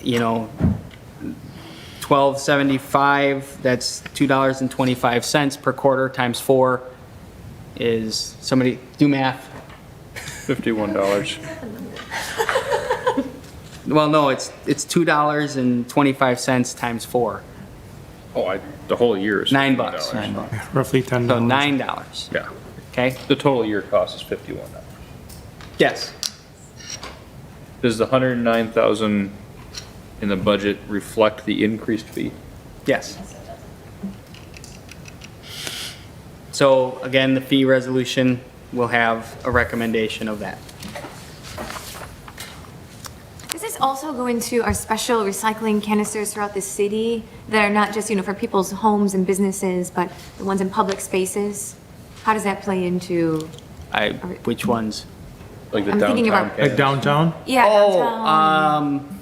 Speaker 2: $12.75, that's $2.25 per quarter times 4 is, somebody do math.
Speaker 4: $51.
Speaker 2: Well, no, it's $2.25 times 4.
Speaker 4: Oh, the whole year is
Speaker 2: $9.
Speaker 4: $51.
Speaker 6: Roughly $10.
Speaker 2: So $9,
Speaker 4: Yeah.
Speaker 2: okay?
Speaker 4: The total year cost is $51.
Speaker 2: Yes.
Speaker 4: Does the $109,000 in the budget reflect the increased fee?
Speaker 2: Yes. So again, the fee resolution will have a recommendation of that.
Speaker 5: Does this also go into our special recycling canisters throughout the city that are not just, for people's homes and businesses, but the ones in public spaces? How does that play into?
Speaker 2: Which ones?
Speaker 4: Like the
Speaker 5: I'm thinking
Speaker 4: downtown
Speaker 5: about-
Speaker 6: Like downtown?
Speaker 5: Yeah, downtown.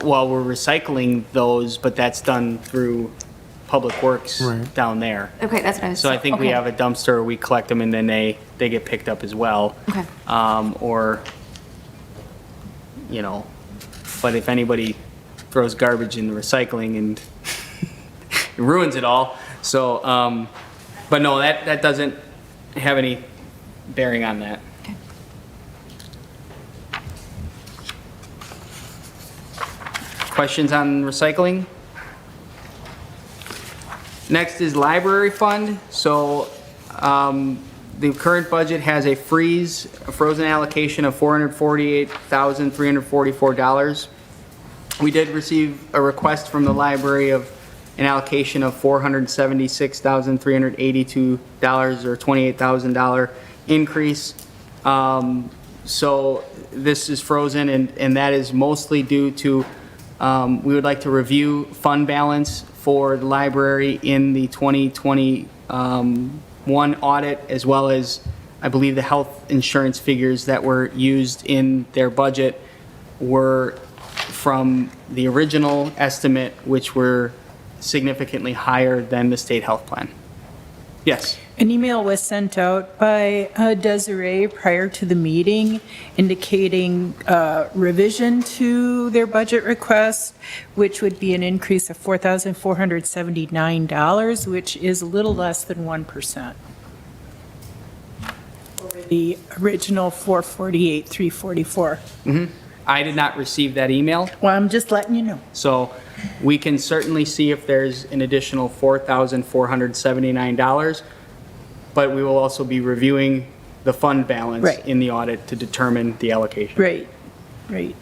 Speaker 2: Well, we're recycling those, but that's done through Public Works
Speaker 6: Right.
Speaker 2: down there.
Speaker 5: Okay, that's what I was.
Speaker 2: So I think we
Speaker 5: okay.
Speaker 2: have a dumpster, we collect them, and then they get picked up as well.
Speaker 5: Okay.
Speaker 2: Or, but if anybody throws garbage in the recycling and it ruins it all. So, but no, that doesn't have any bearing on that.
Speaker 5: Okay.
Speaker 2: Questions on recycling? Next is library fund. So the current budget has a frozen allocation of $448,344. We did receive a request from the library of an allocation of $476,382 or $28,000 increase. So this is frozen, and that is mostly due to, we would like to review fund balance for the library in the 2021 audit, as well as, I believe, the health insurance figures that were used in their budget were from the original estimate, which were significantly higher than the state health plan. Yes.
Speaker 3: An email was sent out by Desiree prior to the meeting indicating revision to their budget request, which would be an increase of $4,479, which is a little less than 1%. Over the original $448,344.
Speaker 2: I did not receive that email,
Speaker 3: Well, I'm just letting you know.
Speaker 2: so we can certainly see if there's an additional $4,479, but we will also be reviewing the fund balance
Speaker 3: Right.
Speaker 2: in the audit to determine the allocation.
Speaker 3: Right, right.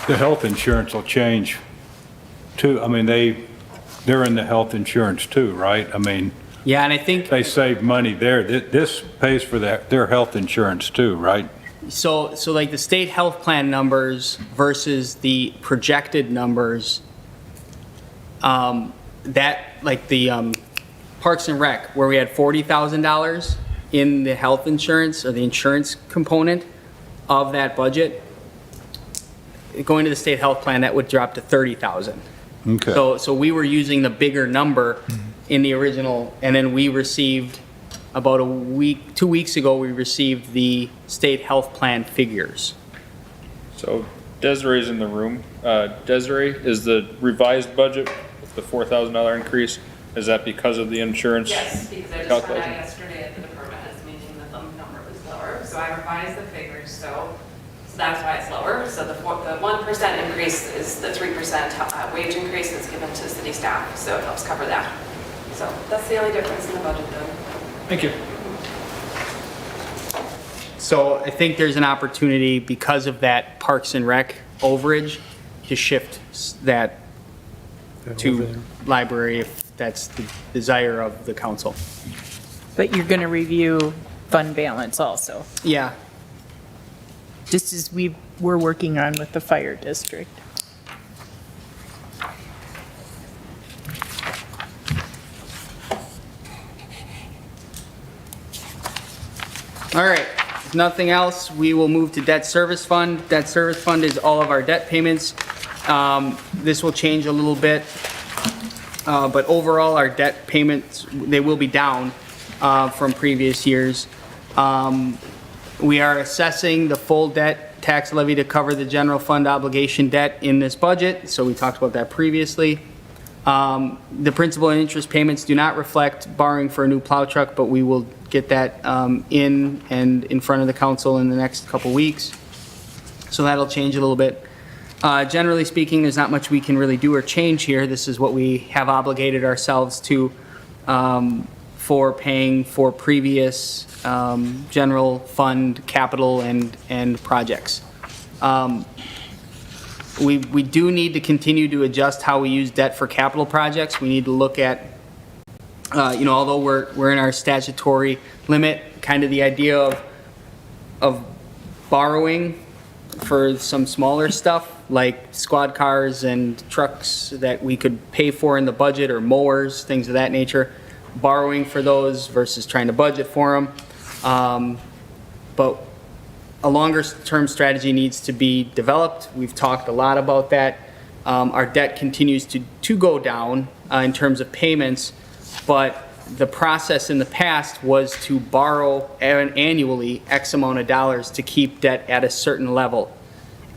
Speaker 12: The health insurance will change too. I mean, they're in the health insurance too, right? I mean,
Speaker 2: Yeah, and I think,
Speaker 12: they save money there. This pays for their health insurance too, right?
Speaker 2: so like the state health plan numbers versus the projected numbers, that, like the Parks and Rec, where we had $40,000 in the health insurance or the insurance component of that budget, going to the state health plan, that would drop to $30,000.
Speaker 12: Okay.
Speaker 2: So we were using the bigger number in the original, and then we received, about 2 weeks ago, we received the state health plan figures.
Speaker 4: So Desiree's in the room. Desiree, is the revised budget with the $4,000 increase, is that because of the insurance?
Speaker 9: Yes, because I just found out
Speaker 4: calculation?
Speaker 9: yesterday at the department heads meeting that the number was lower, so I revised the figures, so that's why it's lower. So the 1% increase is the 3% wage increase that's given to city staff, so it helps cover that. So that's the only difference in the budget then.
Speaker 4: Thank you.
Speaker 2: So I think there's an opportunity, because of that Parks and Rec overage, to shift that to library if that's the desire of the council.
Speaker 3: But you're going to review fund balance also,
Speaker 2: Yeah,
Speaker 3: just as we're working on with the fire district.
Speaker 2: all right. If nothing else, we will move to debt service fund. Debt service fund is all of our debt payments. This will change a little bit, but overall, our debt payments, they will be down from previous years. We are assessing the full debt tax levy to cover the general fund obligation debt in this budget, so we talked about that previously. The principal and interest payments do not reflect borrowing for a new plow truck, but we will get that in front of the council in the next couple weeks. So that'll change a little bit. Generally speaking, there's not much we can really do or change here. This is what we have obligated ourselves to for paying for previous general fund capital and projects. We do need to continue to adjust how we use debt for capital projects. We need to look at, although we're in our statutory limit, kind of the idea of borrowing for some smaller stuff, like squad cars and trucks that we could pay for in the budget, or mowers, things of that nature. Borrowing for those versus trying to budget for them. But a longer-term strategy needs to be developed. We've talked a lot about that Our debt continues to go down in terms of payments, but the process in the past was to borrow annually X amount of dollars to keep debt at a certain level.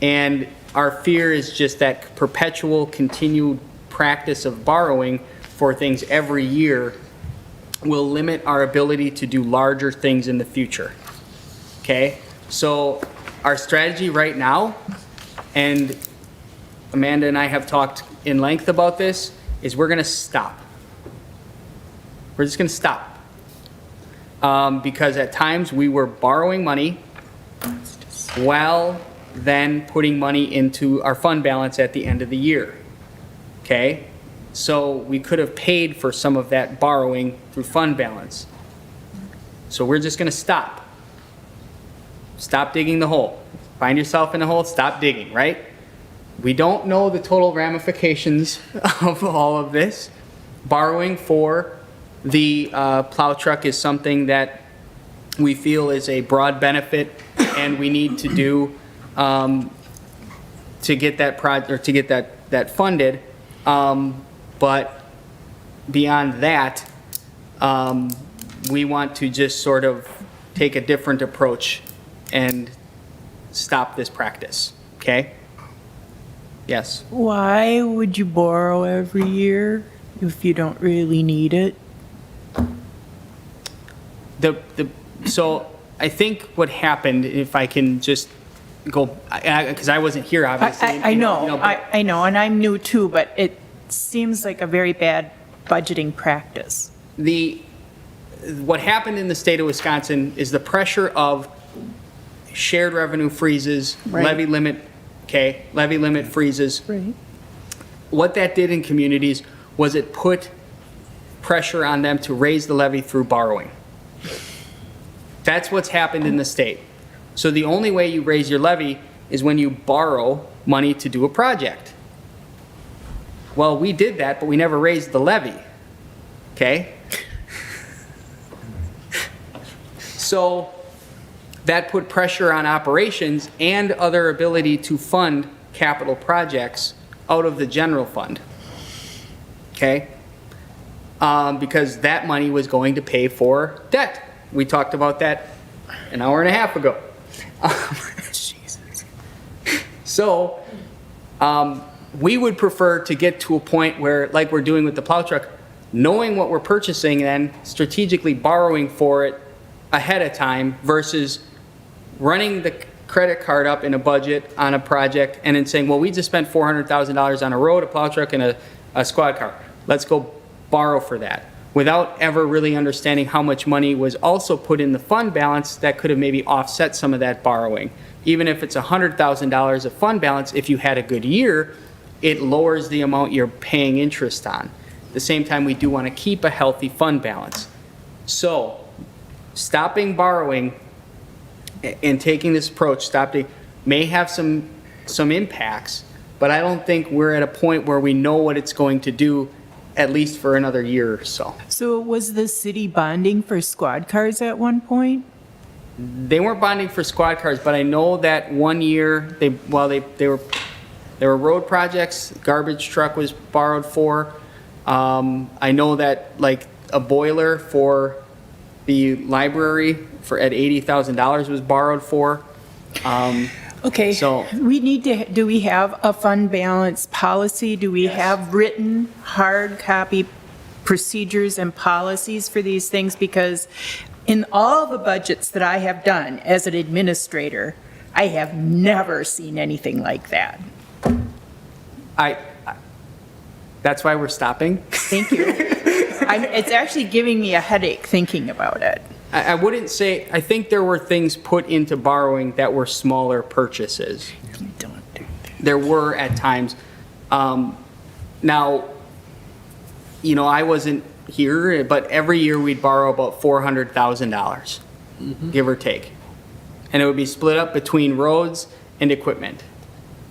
Speaker 2: And our fear is just that perpetual continued practice of borrowing for things every year will limit our ability to do larger things in the future. Okay? So our strategy right now, and Amanda and I have talked in length about this, is we're going to stop. We're just going to stop. Because at times we were borrowing money while then putting money into our fund balance at the end of the year. Okay? So we could have paid for some of that borrowing through fund balance. So we're just going to stop. Stop digging the hole. Find yourself in a hole, stop digging, right? We don't know the total ramifications of all of this. Borrowing for the plow truck is something that we feel is a broad benefit, and we need to do to get that that funded. But beyond that, we want to just sort of take a different approach and stop this practice. Okay? Yes.
Speaker 3: Why would you borrow every year if you don't really need it?
Speaker 2: So I think what happened, if I can just go, because I wasn't here, obviously.
Speaker 3: I know,
Speaker 2: you know, but-
Speaker 3: I know, and I'm new too, but it seems like a very bad budgeting practice.
Speaker 2: What happened in the state of Wisconsin is the pressure of shared revenue freezes,
Speaker 3: Right.
Speaker 2: levy limit freezes.
Speaker 3: Right.
Speaker 2: What that did in communities was it put pressure on them to raise the levy through borrowing. That's what's happened in the state. So the only way you raise your levy is when you borrow money to do a project. Well, we did that, but we never raised the levy. Okay? So that put pressure on operations and other ability to fund capital projects out of the general fund. Okay? Because that money was going to pay for debt. We talked about that an hour and a half ago. So, we would prefer to get to a point where, like we're doing with the plow truck, knowing what we're purchasing and strategically borrowing for it ahead of time versus running the credit card up in a budget on a project and then saying, well, we just spent $400,000 on a road, a plow truck, and a squad car. Let's go borrow for that, without ever really understanding how much money was also put in the fund balance that could have maybe offset some of that borrowing. Even if it's $100,000 of fund balance, if you had a good year, it lowers the amount you're paying interest on. At the same time, we do want to keep a healthy fund balance. So, stopping borrowing and taking this approach, may have some impacts, but I don't think we're at a point where we know what it's going to do, at least for another year or so.
Speaker 3: So was the city bonding for squad cars at one point?
Speaker 2: They weren't bonding for squad cars, but I know that one year, they were road projects, garbage truck was borrowed for. I know that like a boiler for the library at $80,000 was borrowed for.
Speaker 3: Okay,
Speaker 2: So-
Speaker 3: do we have a fund balance policy? Do we have written hard copy procedures and policies for these things? Because in all the budgets that I have done as an administrator, I have never seen anything like that.
Speaker 2: That's why we're stopping.
Speaker 3: Thank you. It's actually giving me a headache thinking about it.
Speaker 2: I wouldn't say, I think there were things put into borrowing that were smaller purchases.
Speaker 3: You don't do that.
Speaker 2: There were at times. Now, you know, I wasn't here, but every year we'd borrow about $400,000, give or take. And it would be split up between roads and equipment.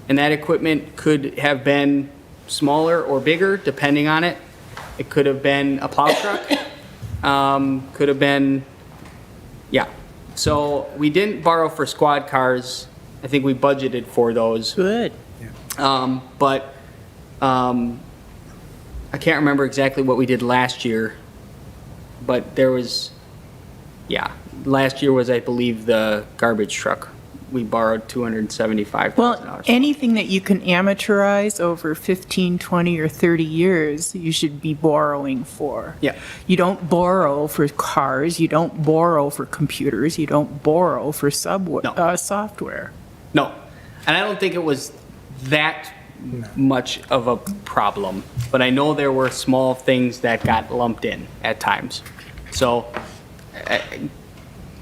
Speaker 2: And that equipment could have been smaller or bigger, depending on it. It could have been a plow truck, could have been, yeah. So we didn't borrow for squad cars. I think we budgeted for those.
Speaker 3: Good.
Speaker 2: But I can't remember exactly what we did last year, but there was, yeah, last year was, I believe, the garbage truck. We borrowed $275,000.
Speaker 3: Well, anything that you can amateurize over 15, 20, or 30 years, you should be borrowing for.
Speaker 2: Yeah.
Speaker 3: You don't borrow for cars, you don't borrow for computers, you don't borrow for software.
Speaker 2: No, and I don't think it was that much of a problem, but I know there were small things that got lumped in at times. So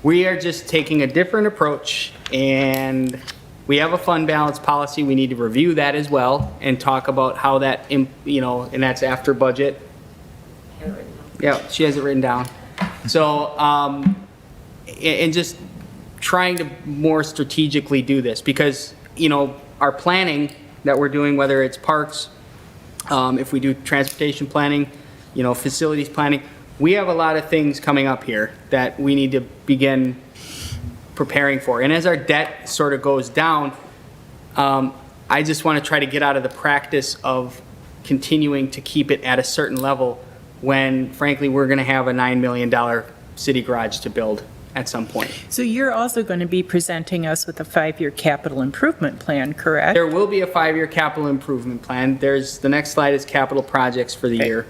Speaker 2: we are just taking a different approach, and we have a fund balance policy. We need to review that as well and talk about how that, and that's after budget. Yeah, she has it written down. So, and just trying to more strategically do this because, our planning that we're doing, whether it's parks, if we do transportation planning, facilities planning, we have a lot of things coming up here that we need to begin preparing for. And as our debt sort of goes down, I just want to try to get out of the practice of continuing to keep it at a certain level when, frankly, we're going to have a $9 million city garage to build at some point.
Speaker 3: So you're also going to be presenting us with a 5-year capital improvement plan, correct?
Speaker 2: There will be a 5-year capital improvement plan. The next slide is capital projects for the year.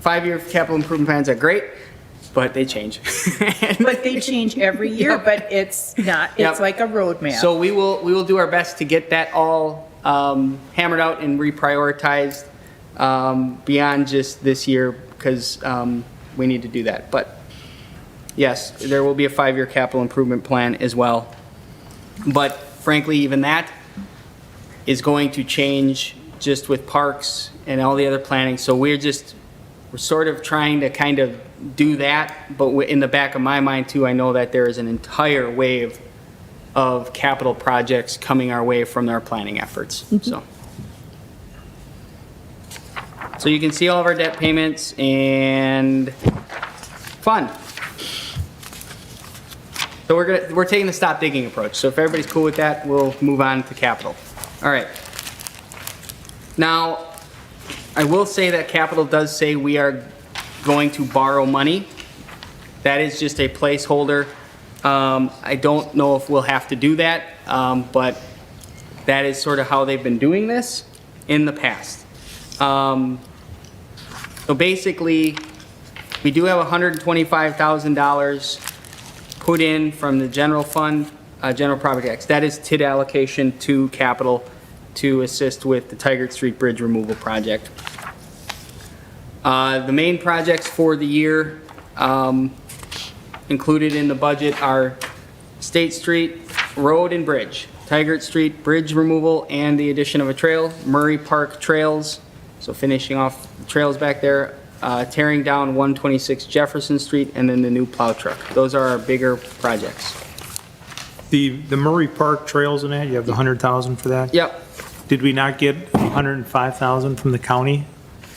Speaker 2: 5-year capital improvement plans are great, but they change.
Speaker 3: But they change every year,
Speaker 2: Yep.
Speaker 3: but it's not, it's
Speaker 2: Yep.
Speaker 3: like a roadmap.
Speaker 2: So we will do our best to get that all hammered out and reprioritized beyond just this year because we need to do that. But yes, there will be a 5-year capital improvement plan as well. But frankly, even that is going to change just with parks and all the other planning. So we're sort of trying to kind of do that. But in the back of my mind too, I know that there is an entire wave of capital projects coming our way from our planning efforts. So you can see all of our debt payments and fund. So we're taking the stop digging approach. So if everybody's cool with that, we'll move on to capital. All right. Now, I will say that capital does say we are going to borrow money. That is just a placeholder. I don't know if we'll have to do that, but that is sort of how they've been doing this in the past. So basically, we do have $125,000 put in from the general fund, general projects. That is TID allocation to capital to assist with the Tigert Street Bridge removal project. The main projects for the year included in the budget are State Street Road and Bridge, Tigert Street Bridge removal and the addition of a trail, Murray Park Trails, so finishing off the trails back there, tearing down 126 Jefferson Street, and then the new plow truck. Those are our bigger projects.
Speaker 6: The Murray Park Trails and that, you have the 100,000 for that?
Speaker 2: Yep.
Speaker 6: Did we not get 105,000 from the county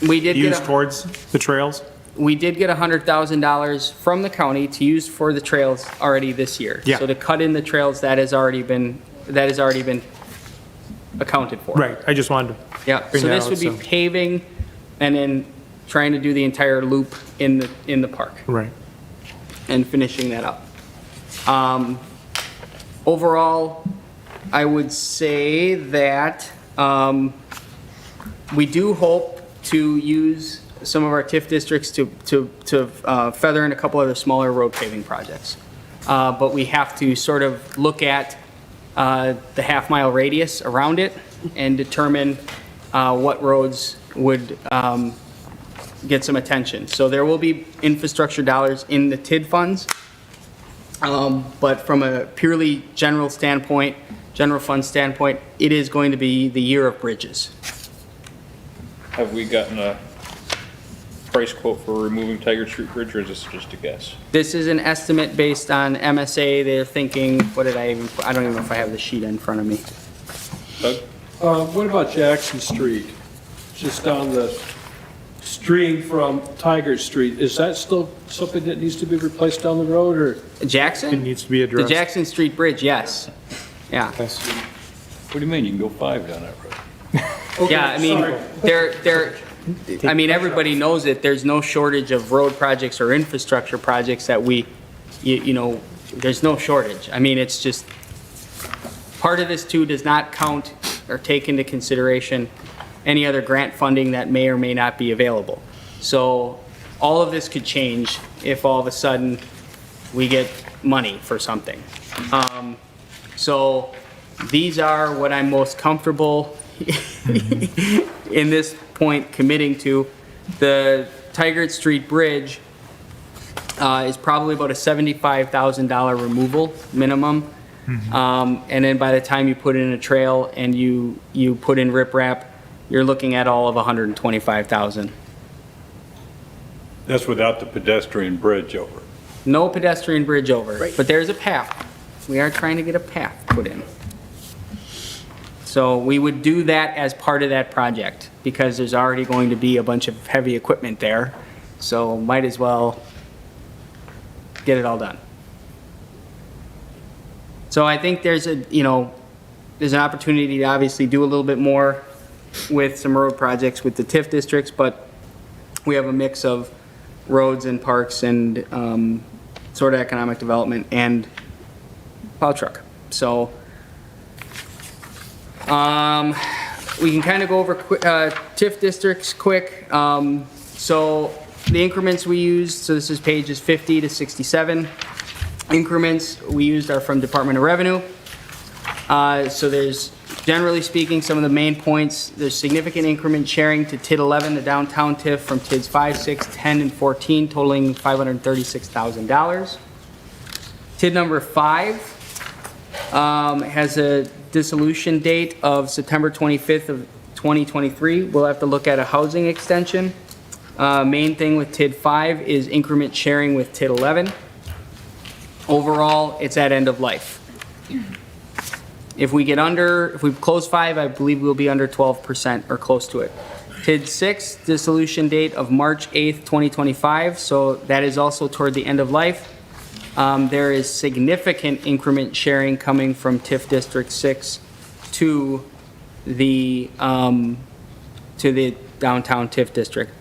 Speaker 2: We did
Speaker 6: used towards the trails?
Speaker 2: We did get $100,000 from the county to use for the trails already this year.
Speaker 6: Yeah.
Speaker 2: So to cut in the trails, that has already been accounted for.
Speaker 6: Right, I just wanted to
Speaker 2: Yeah,
Speaker 6: bring
Speaker 2: so
Speaker 6: that
Speaker 2: this
Speaker 6: out,
Speaker 2: would be
Speaker 6: so-
Speaker 2: paving and then trying to do the entire loop in the park
Speaker 6: Right.
Speaker 2: and finishing that up. Overall, I would say that we do hope to use some of our TIF districts to feather in a couple other smaller road paving projects. But we have to sort of look at the half-mile radius around it and determine what roads would get some attention. So there will be infrastructure dollars in the TID funds, but from a purely general standpoint, general fund standpoint, it is going to be the year of bridges.
Speaker 4: Have we gotten a price quote for removing Tigert Street Bridge, or is this just a guess?
Speaker 2: This is an estimate based on MSA. They're thinking, I don't even know if I have the sheet in front of me.
Speaker 4: Doug?
Speaker 8: What about Jackson Street? Just down the stream from Tigert Street. Is that still something that needs to be replaced down the road, or?
Speaker 2: Jackson?
Speaker 6: It needs to be
Speaker 2: The
Speaker 6: addressed.
Speaker 2: Jackson Street Bridge, yes. Yeah.
Speaker 12: What do you mean, you can go 5 down that road?
Speaker 2: Yeah, I mean, I mean, everybody knows it, there's no shortage of road projects or infrastructure projects that you know, there's no shortage. I mean, it's just, part of this too does not count or take into consideration any other grant funding that may or may not be available. So all of this could change if all of a sudden we get money for something. So these are what I'm most comfortable in this point committing to. The Tigert Street Bridge is probably about a $75,000 removal minimum. And then by the time you put in a trail and you put in riprap, you're looking at all of 125,000.
Speaker 12: That's without the pedestrian bridge over.
Speaker 2: No pedestrian bridge over, but there's a path. We are trying to get a path put in. So we would do that as part of that project because there's already going to be a bunch of heavy equipment there. So might as well get it all done. So I think there's an opportunity to obviously do a little bit more with some road projects with the TIF districts, but we have a mix of roads and parks and sort of economic development and plow truck. So we can kind of go over TIF districts quick. So the increments we used, so this is pages 50 to 67. Increments we used are from Department of Revenue. So there's, generally speaking, some of the main points. There's significant increment sharing to TID 11, the downtown TIF, from TIDs 5, 6, 10, and 14, totaling $536,000. TID number 5 has a dissolution date of September 25th of 2023. We'll have to look at a housing extension. Main thing with TID 5 is increment sharing with TID 11. Overall, it's at end of life. If we close 5, I believe we'll be under 12% or close to it. TID 6, dissolution date of March 8th, 2025, so that is also toward the end of life. There is significant increment sharing coming from TIF District 6 to the downtown TIF District.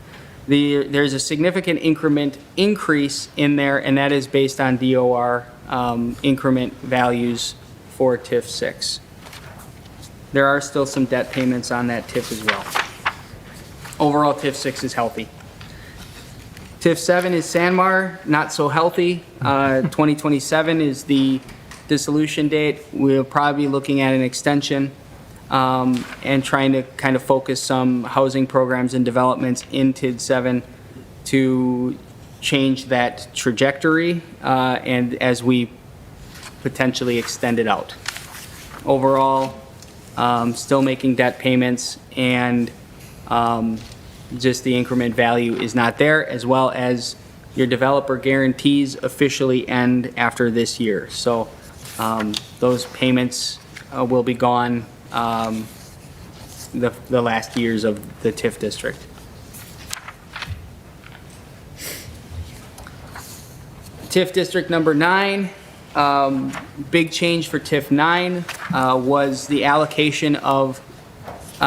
Speaker 2: There's a significant increment increase in there, and that is based on DOR increment values for TIF 6. There are still some debt payments on that TIF as well. Overall, TIF 6 is healthy. TIF 7 is Sanmar, not so healthy. 2027 is the dissolution date. We'll probably be looking at an extension and trying to kind of focus some housing programs and developments in TID 7 to change that trajectory and as we potentially extend it out. Overall, still making debt payments and just the increment value is not there, as well as your developer guarantees officially end after this year. So those payments will be gone the last years of the TIF district. TIF district number 9, big change for TIF 9 was the allocation of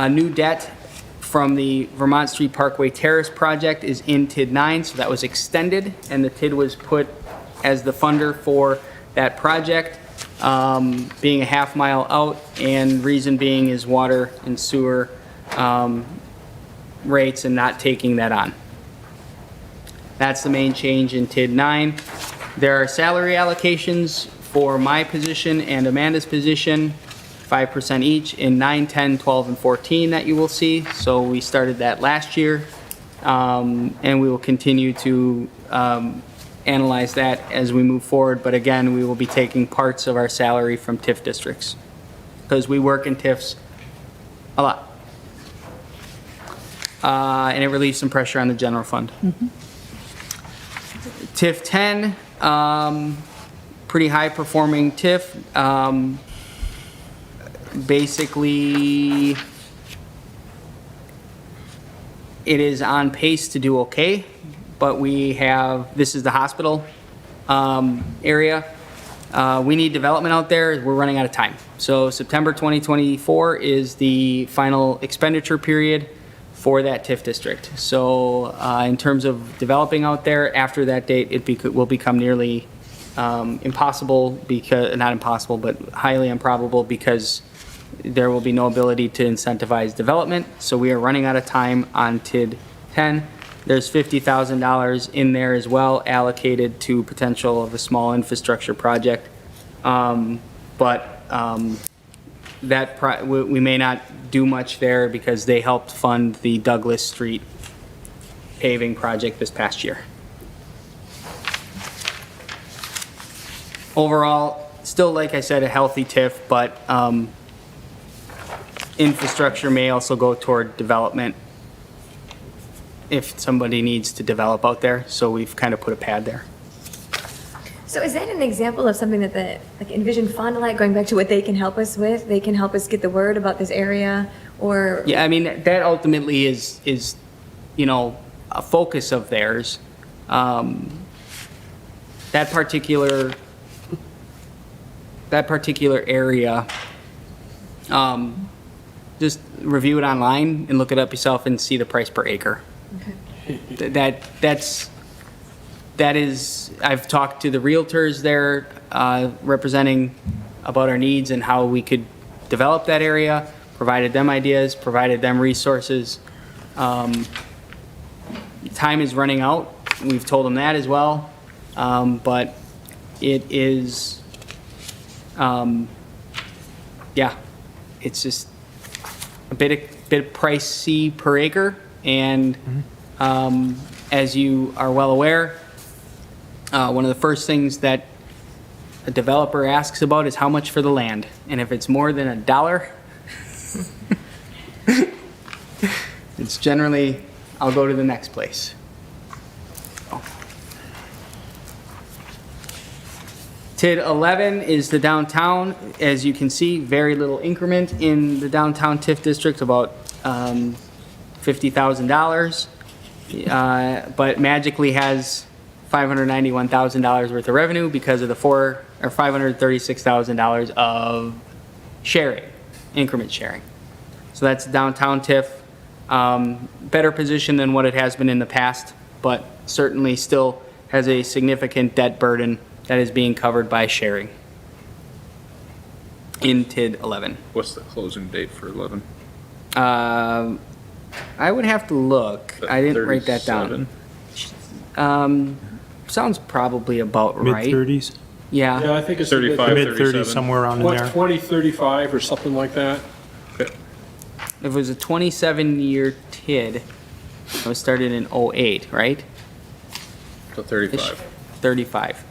Speaker 2: new debt from the Vermont Street Parkway Terrace project is in TID 9, so that was extended, and the TID was put as the funder for that project, being a half mile out, and reason being is water and sewer rates and not taking that on. That's the main change in TID 9. There are salary allocations for my position and Amanda's position, 5% each in 9, 10, 12, and 14 that you will see. So we started that last year, and we will continue to analyze that as we move forward. But again, we will be taking parts of our salary from TIF districts because we work in TIFs a lot. And it relieves some pressure on the general fund. TIF 10, pretty high performing TIF. Basically, it is on pace to do okay, but we have, this is the hospital area. We need development out there. We're running out of time. So September 2024 is the final expenditure period for that TIF district. So in terms of developing out there, after that date, will become nearly impossible, because, not impossible, but highly improbable, because there will be no ability to incentivize development. So we are running out of time on TID 10. There's $50,000 in there as well, allocated to potential of a small infrastructure project. We may not do much there because they helped fund the Douglas Street paving project this past year. Overall, still, like I said, a healthy TIF, but infrastructure may also go toward development if somebody needs to develop out there, so we've kind of put a pad there.
Speaker 5: So is that an example of something that the, like Envision Fond du Lac, going back to what they can help us with? They can help us get the word about this area, or?
Speaker 2: Yeah, I mean, that ultimately is, you know, a focus of theirs. That particular area, just review it online and look it up yourself and see the price per acre.
Speaker 5: Okay.
Speaker 2: That is, I've talked to the realtors there representing about our needs and how we could develop that area, provided them ideas, provided them resources. Time is running out. We've told them that as well. But it is, yeah, it's just a bit pricey per acre. And as you are well aware, one of the first things that a developer asks about is how much for the land. And if it's more than $1, it's generally, I'll go to the next place. TID 11 is the downtown. As you can see, very little increment in the downtown TIF district, about $50,000, but magically has $591,000 worth of revenue because of the $536,000 of sharing, increment sharing. So that's downtown TIF. Better position than what it has been in the past, but certainly still has a significant debt burden that is being covered by sharing in TID 11.
Speaker 4: What's the closing date for 11?
Speaker 2: I would have to look. I didn't write that down. Sounds probably about right.
Speaker 6: Mid-30s?
Speaker 2: Yeah.
Speaker 8: Yeah, I think it's
Speaker 4: 35,
Speaker 6: Mid-30s,
Speaker 4: 37.
Speaker 6: somewhere around in
Speaker 8: What,
Speaker 6: there.
Speaker 8: 2035 or something like that?
Speaker 4: Okay.
Speaker 2: If it was a 27-year TID, it was started in 08, right?
Speaker 4: So 35.
Speaker 2: 35.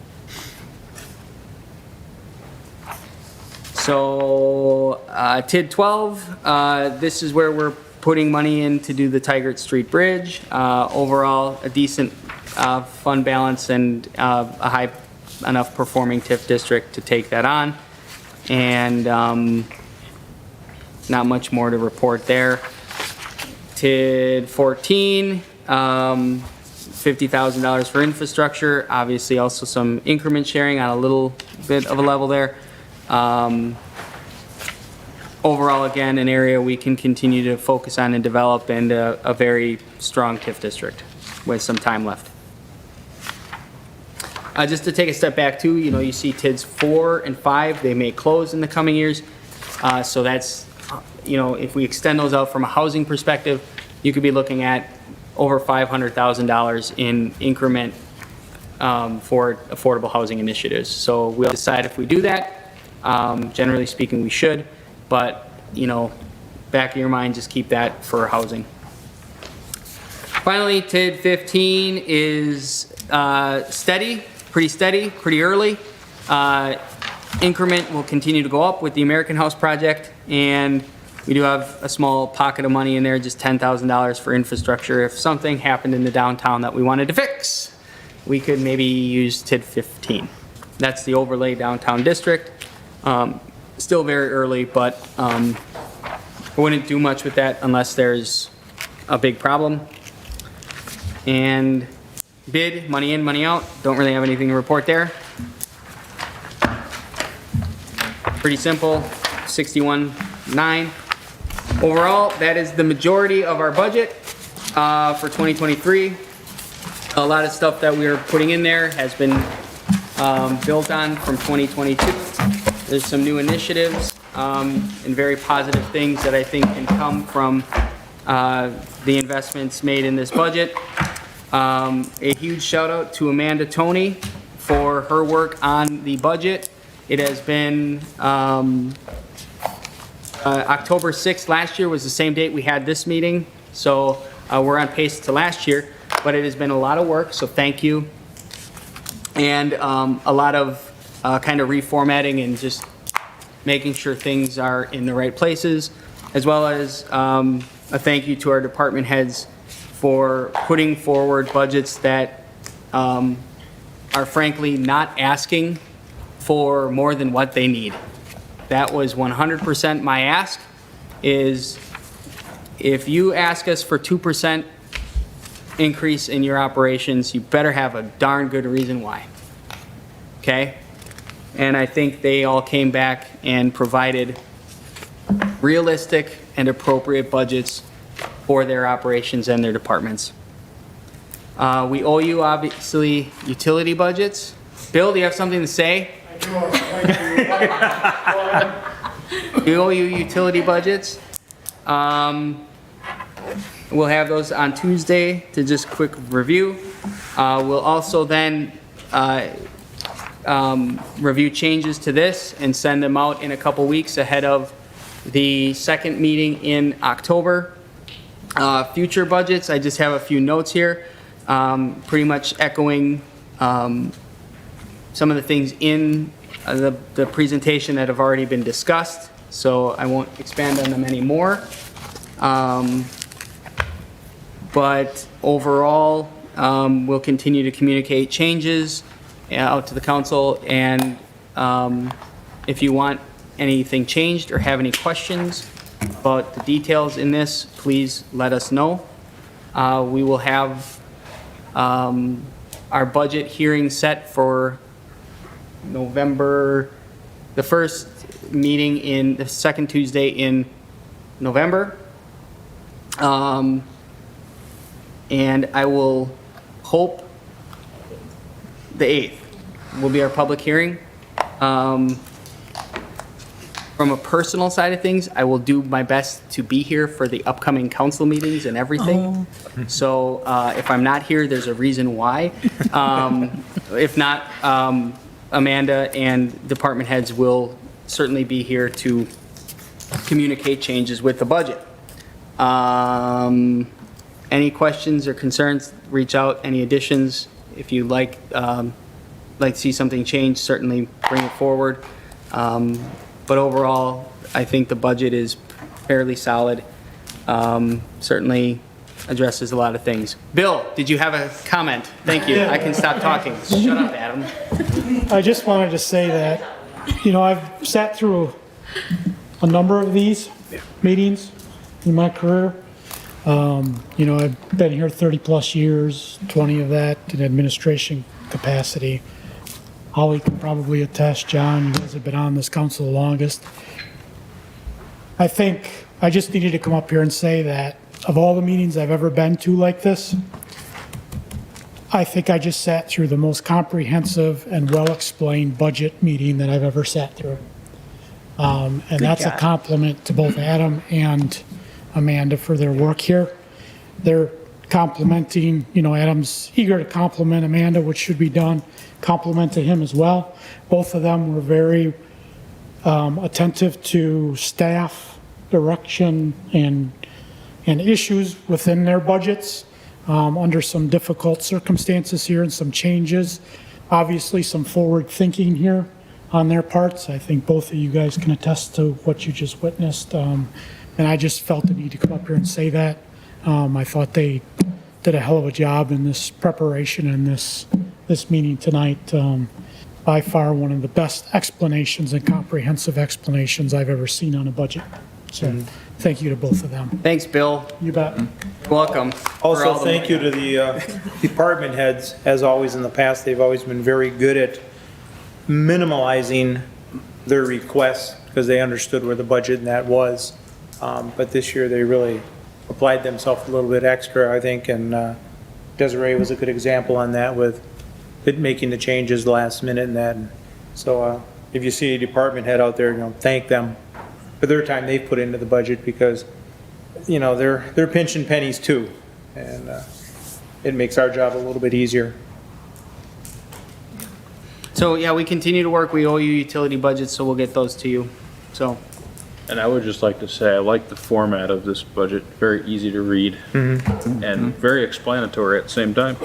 Speaker 2: So, TID 12, this is where we're putting money in to do the Tigert Street Bridge. Overall, a decent fund balance and a high enough performing TIF district to take that on. And not much more to report there. TID 14, $50,000 for infrastructure. Obviously also some increment sharing on a little bit of a level there. Overall, again, an area we can continue to focus on and develop, and a very strong TIF district with some time left. Just to take a step back too, you know, you see TIDs 4 and 5, they may close in the coming years. So that's, you know, if we extend those out from a housing perspective, you could be looking at over $500,000 in increment for affordable housing initiatives. So we'll decide if we do that. Generally speaking, we should, but, you know, back of your mind, just keep that for housing. Finally, TID 15 is pretty steady, pretty early. Increment will continue to go up with the American House project, and we do have a small pocket of money in there, just $10,000 for infrastructure. If something happened in the downtown that we wanted to fix, we could maybe use TID 15. That's the overlay downtown district. Still very early, but I wouldn't do much with that unless there's a big problem. And bid, money in, money out. Don't really have anything to report there. Pretty simple, 61.9. Overall, that is the majority of our budget for 2023. A lot of stuff that we are putting in there has been built on from 2022. There's some new initiatives and very positive things that I think can come from the investments made in this budget. A huge shout out to Amanda Toney for her work on the budget. It has been October 6th last year was the same date we had this meeting, so we're on pace to last year, but it has been a lot of work, so thank you. And a lot of kind of reformatting and just making sure things are in the right places, as well as a thank you to our department heads for putting forward budgets that are frankly not asking for more than what they need. That was 100% my ask, is if you ask us for 2% increase in your operations, you better have a darn good reason why. Okay? And I think they all came back and provided realistic and appropriate budgets for their operations and their departments. We owe you, obviously, utility budgets. Bill, do you have something to say? We owe you utility budgets. We'll have those on Tuesday to just quick review. We'll also then review changes to this and send them out in a couple weeks ahead of the second meeting in October. Future budgets, I just have a few notes here, pretty much echoing some of the things in the presentation that have already been discussed, so I won't expand on them anymore. But overall, we'll continue to communicate changes out to the council, and if you want anything changed or have any questions about the details in this, please let us know. We will have our budget hearing set for November, the first meeting in the second Tuesday in November. And I will hope the 8th will be our public hearing. From a personal side of things, I will do my best to be here for the upcoming council meetings and everything. So if I'm not here, there's a reason why. If not, Amanda and department heads will certainly be here to communicate changes with the budget. Any questions or concerns, reach out. Any additions, if you like to see something change, certainly bring it forward. But overall, I think the budget is fairly solid. Certainly addresses a lot of things. Bill, did you have a comment? Thank you. I can stop talking. Shut up, Adam.
Speaker 7: I just wanted to say that, you know, I've sat through a number of these meetings in my career. You know, I've been here 30 plus years, 20 of that in administration capacity. Holly can probably attest, John, you guys have been on this council the longest. I think I just needed to come up here and say that of all the meetings I've ever been to like this, I think I just sat through the most comprehensive and well-explained budget meeting that I've ever sat through. And that's a compliment to both Adam and Amanda for their work here. They're complimenting, you know, Adam's eager to compliment Amanda, which should be done, complimented him as well. Both of them were very attentive to staff direction and issues within their budgets under some difficult circumstances here and some changes. Obviously, some forward thinking here on their parts. I think both of you guys can attest to what you just witnessed. And I just felt the need to come up here and say that. I thought they did a hell of a job in this preparation and this meeting tonight. By far one of the best explanations and comprehensive explanations I've ever seen on a budget. So thank you to both of them.
Speaker 2: Thanks, Bill.
Speaker 7: You bet.
Speaker 2: You're welcome.
Speaker 6: Also, thank you to the department heads. As always in the past, they've always been very good at minimalizing their requests because they understood where the budget and that was. But this year, they really applied themselves a little bit extra, I think, and Desiree was a good example on that with it making the changes last minute and that. So if you see a department head out there, thank them for their time they've put into the budget because, they're pinching pennies too. And it makes our job a little bit easier.
Speaker 2: So, yeah, we continue to work. We owe you utility budgets, so we'll get those to you. So,
Speaker 4: And I would just like to say, I like the format of this budget, very easy to read and very explanatory at the same time.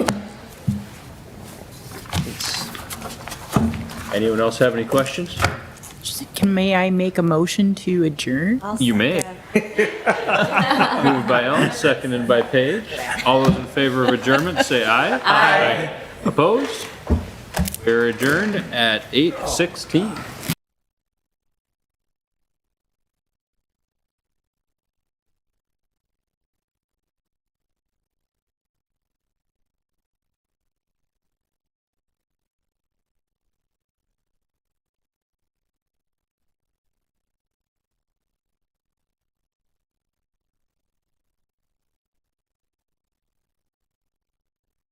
Speaker 4: Anyone else have any questions?
Speaker 3: May I make a motion to adjourn?
Speaker 4: You may. Moved by Ellen, seconded by Paige. All those in favor of adjournment, say aye. Aye. Opposed? We're adjourned at 8:16.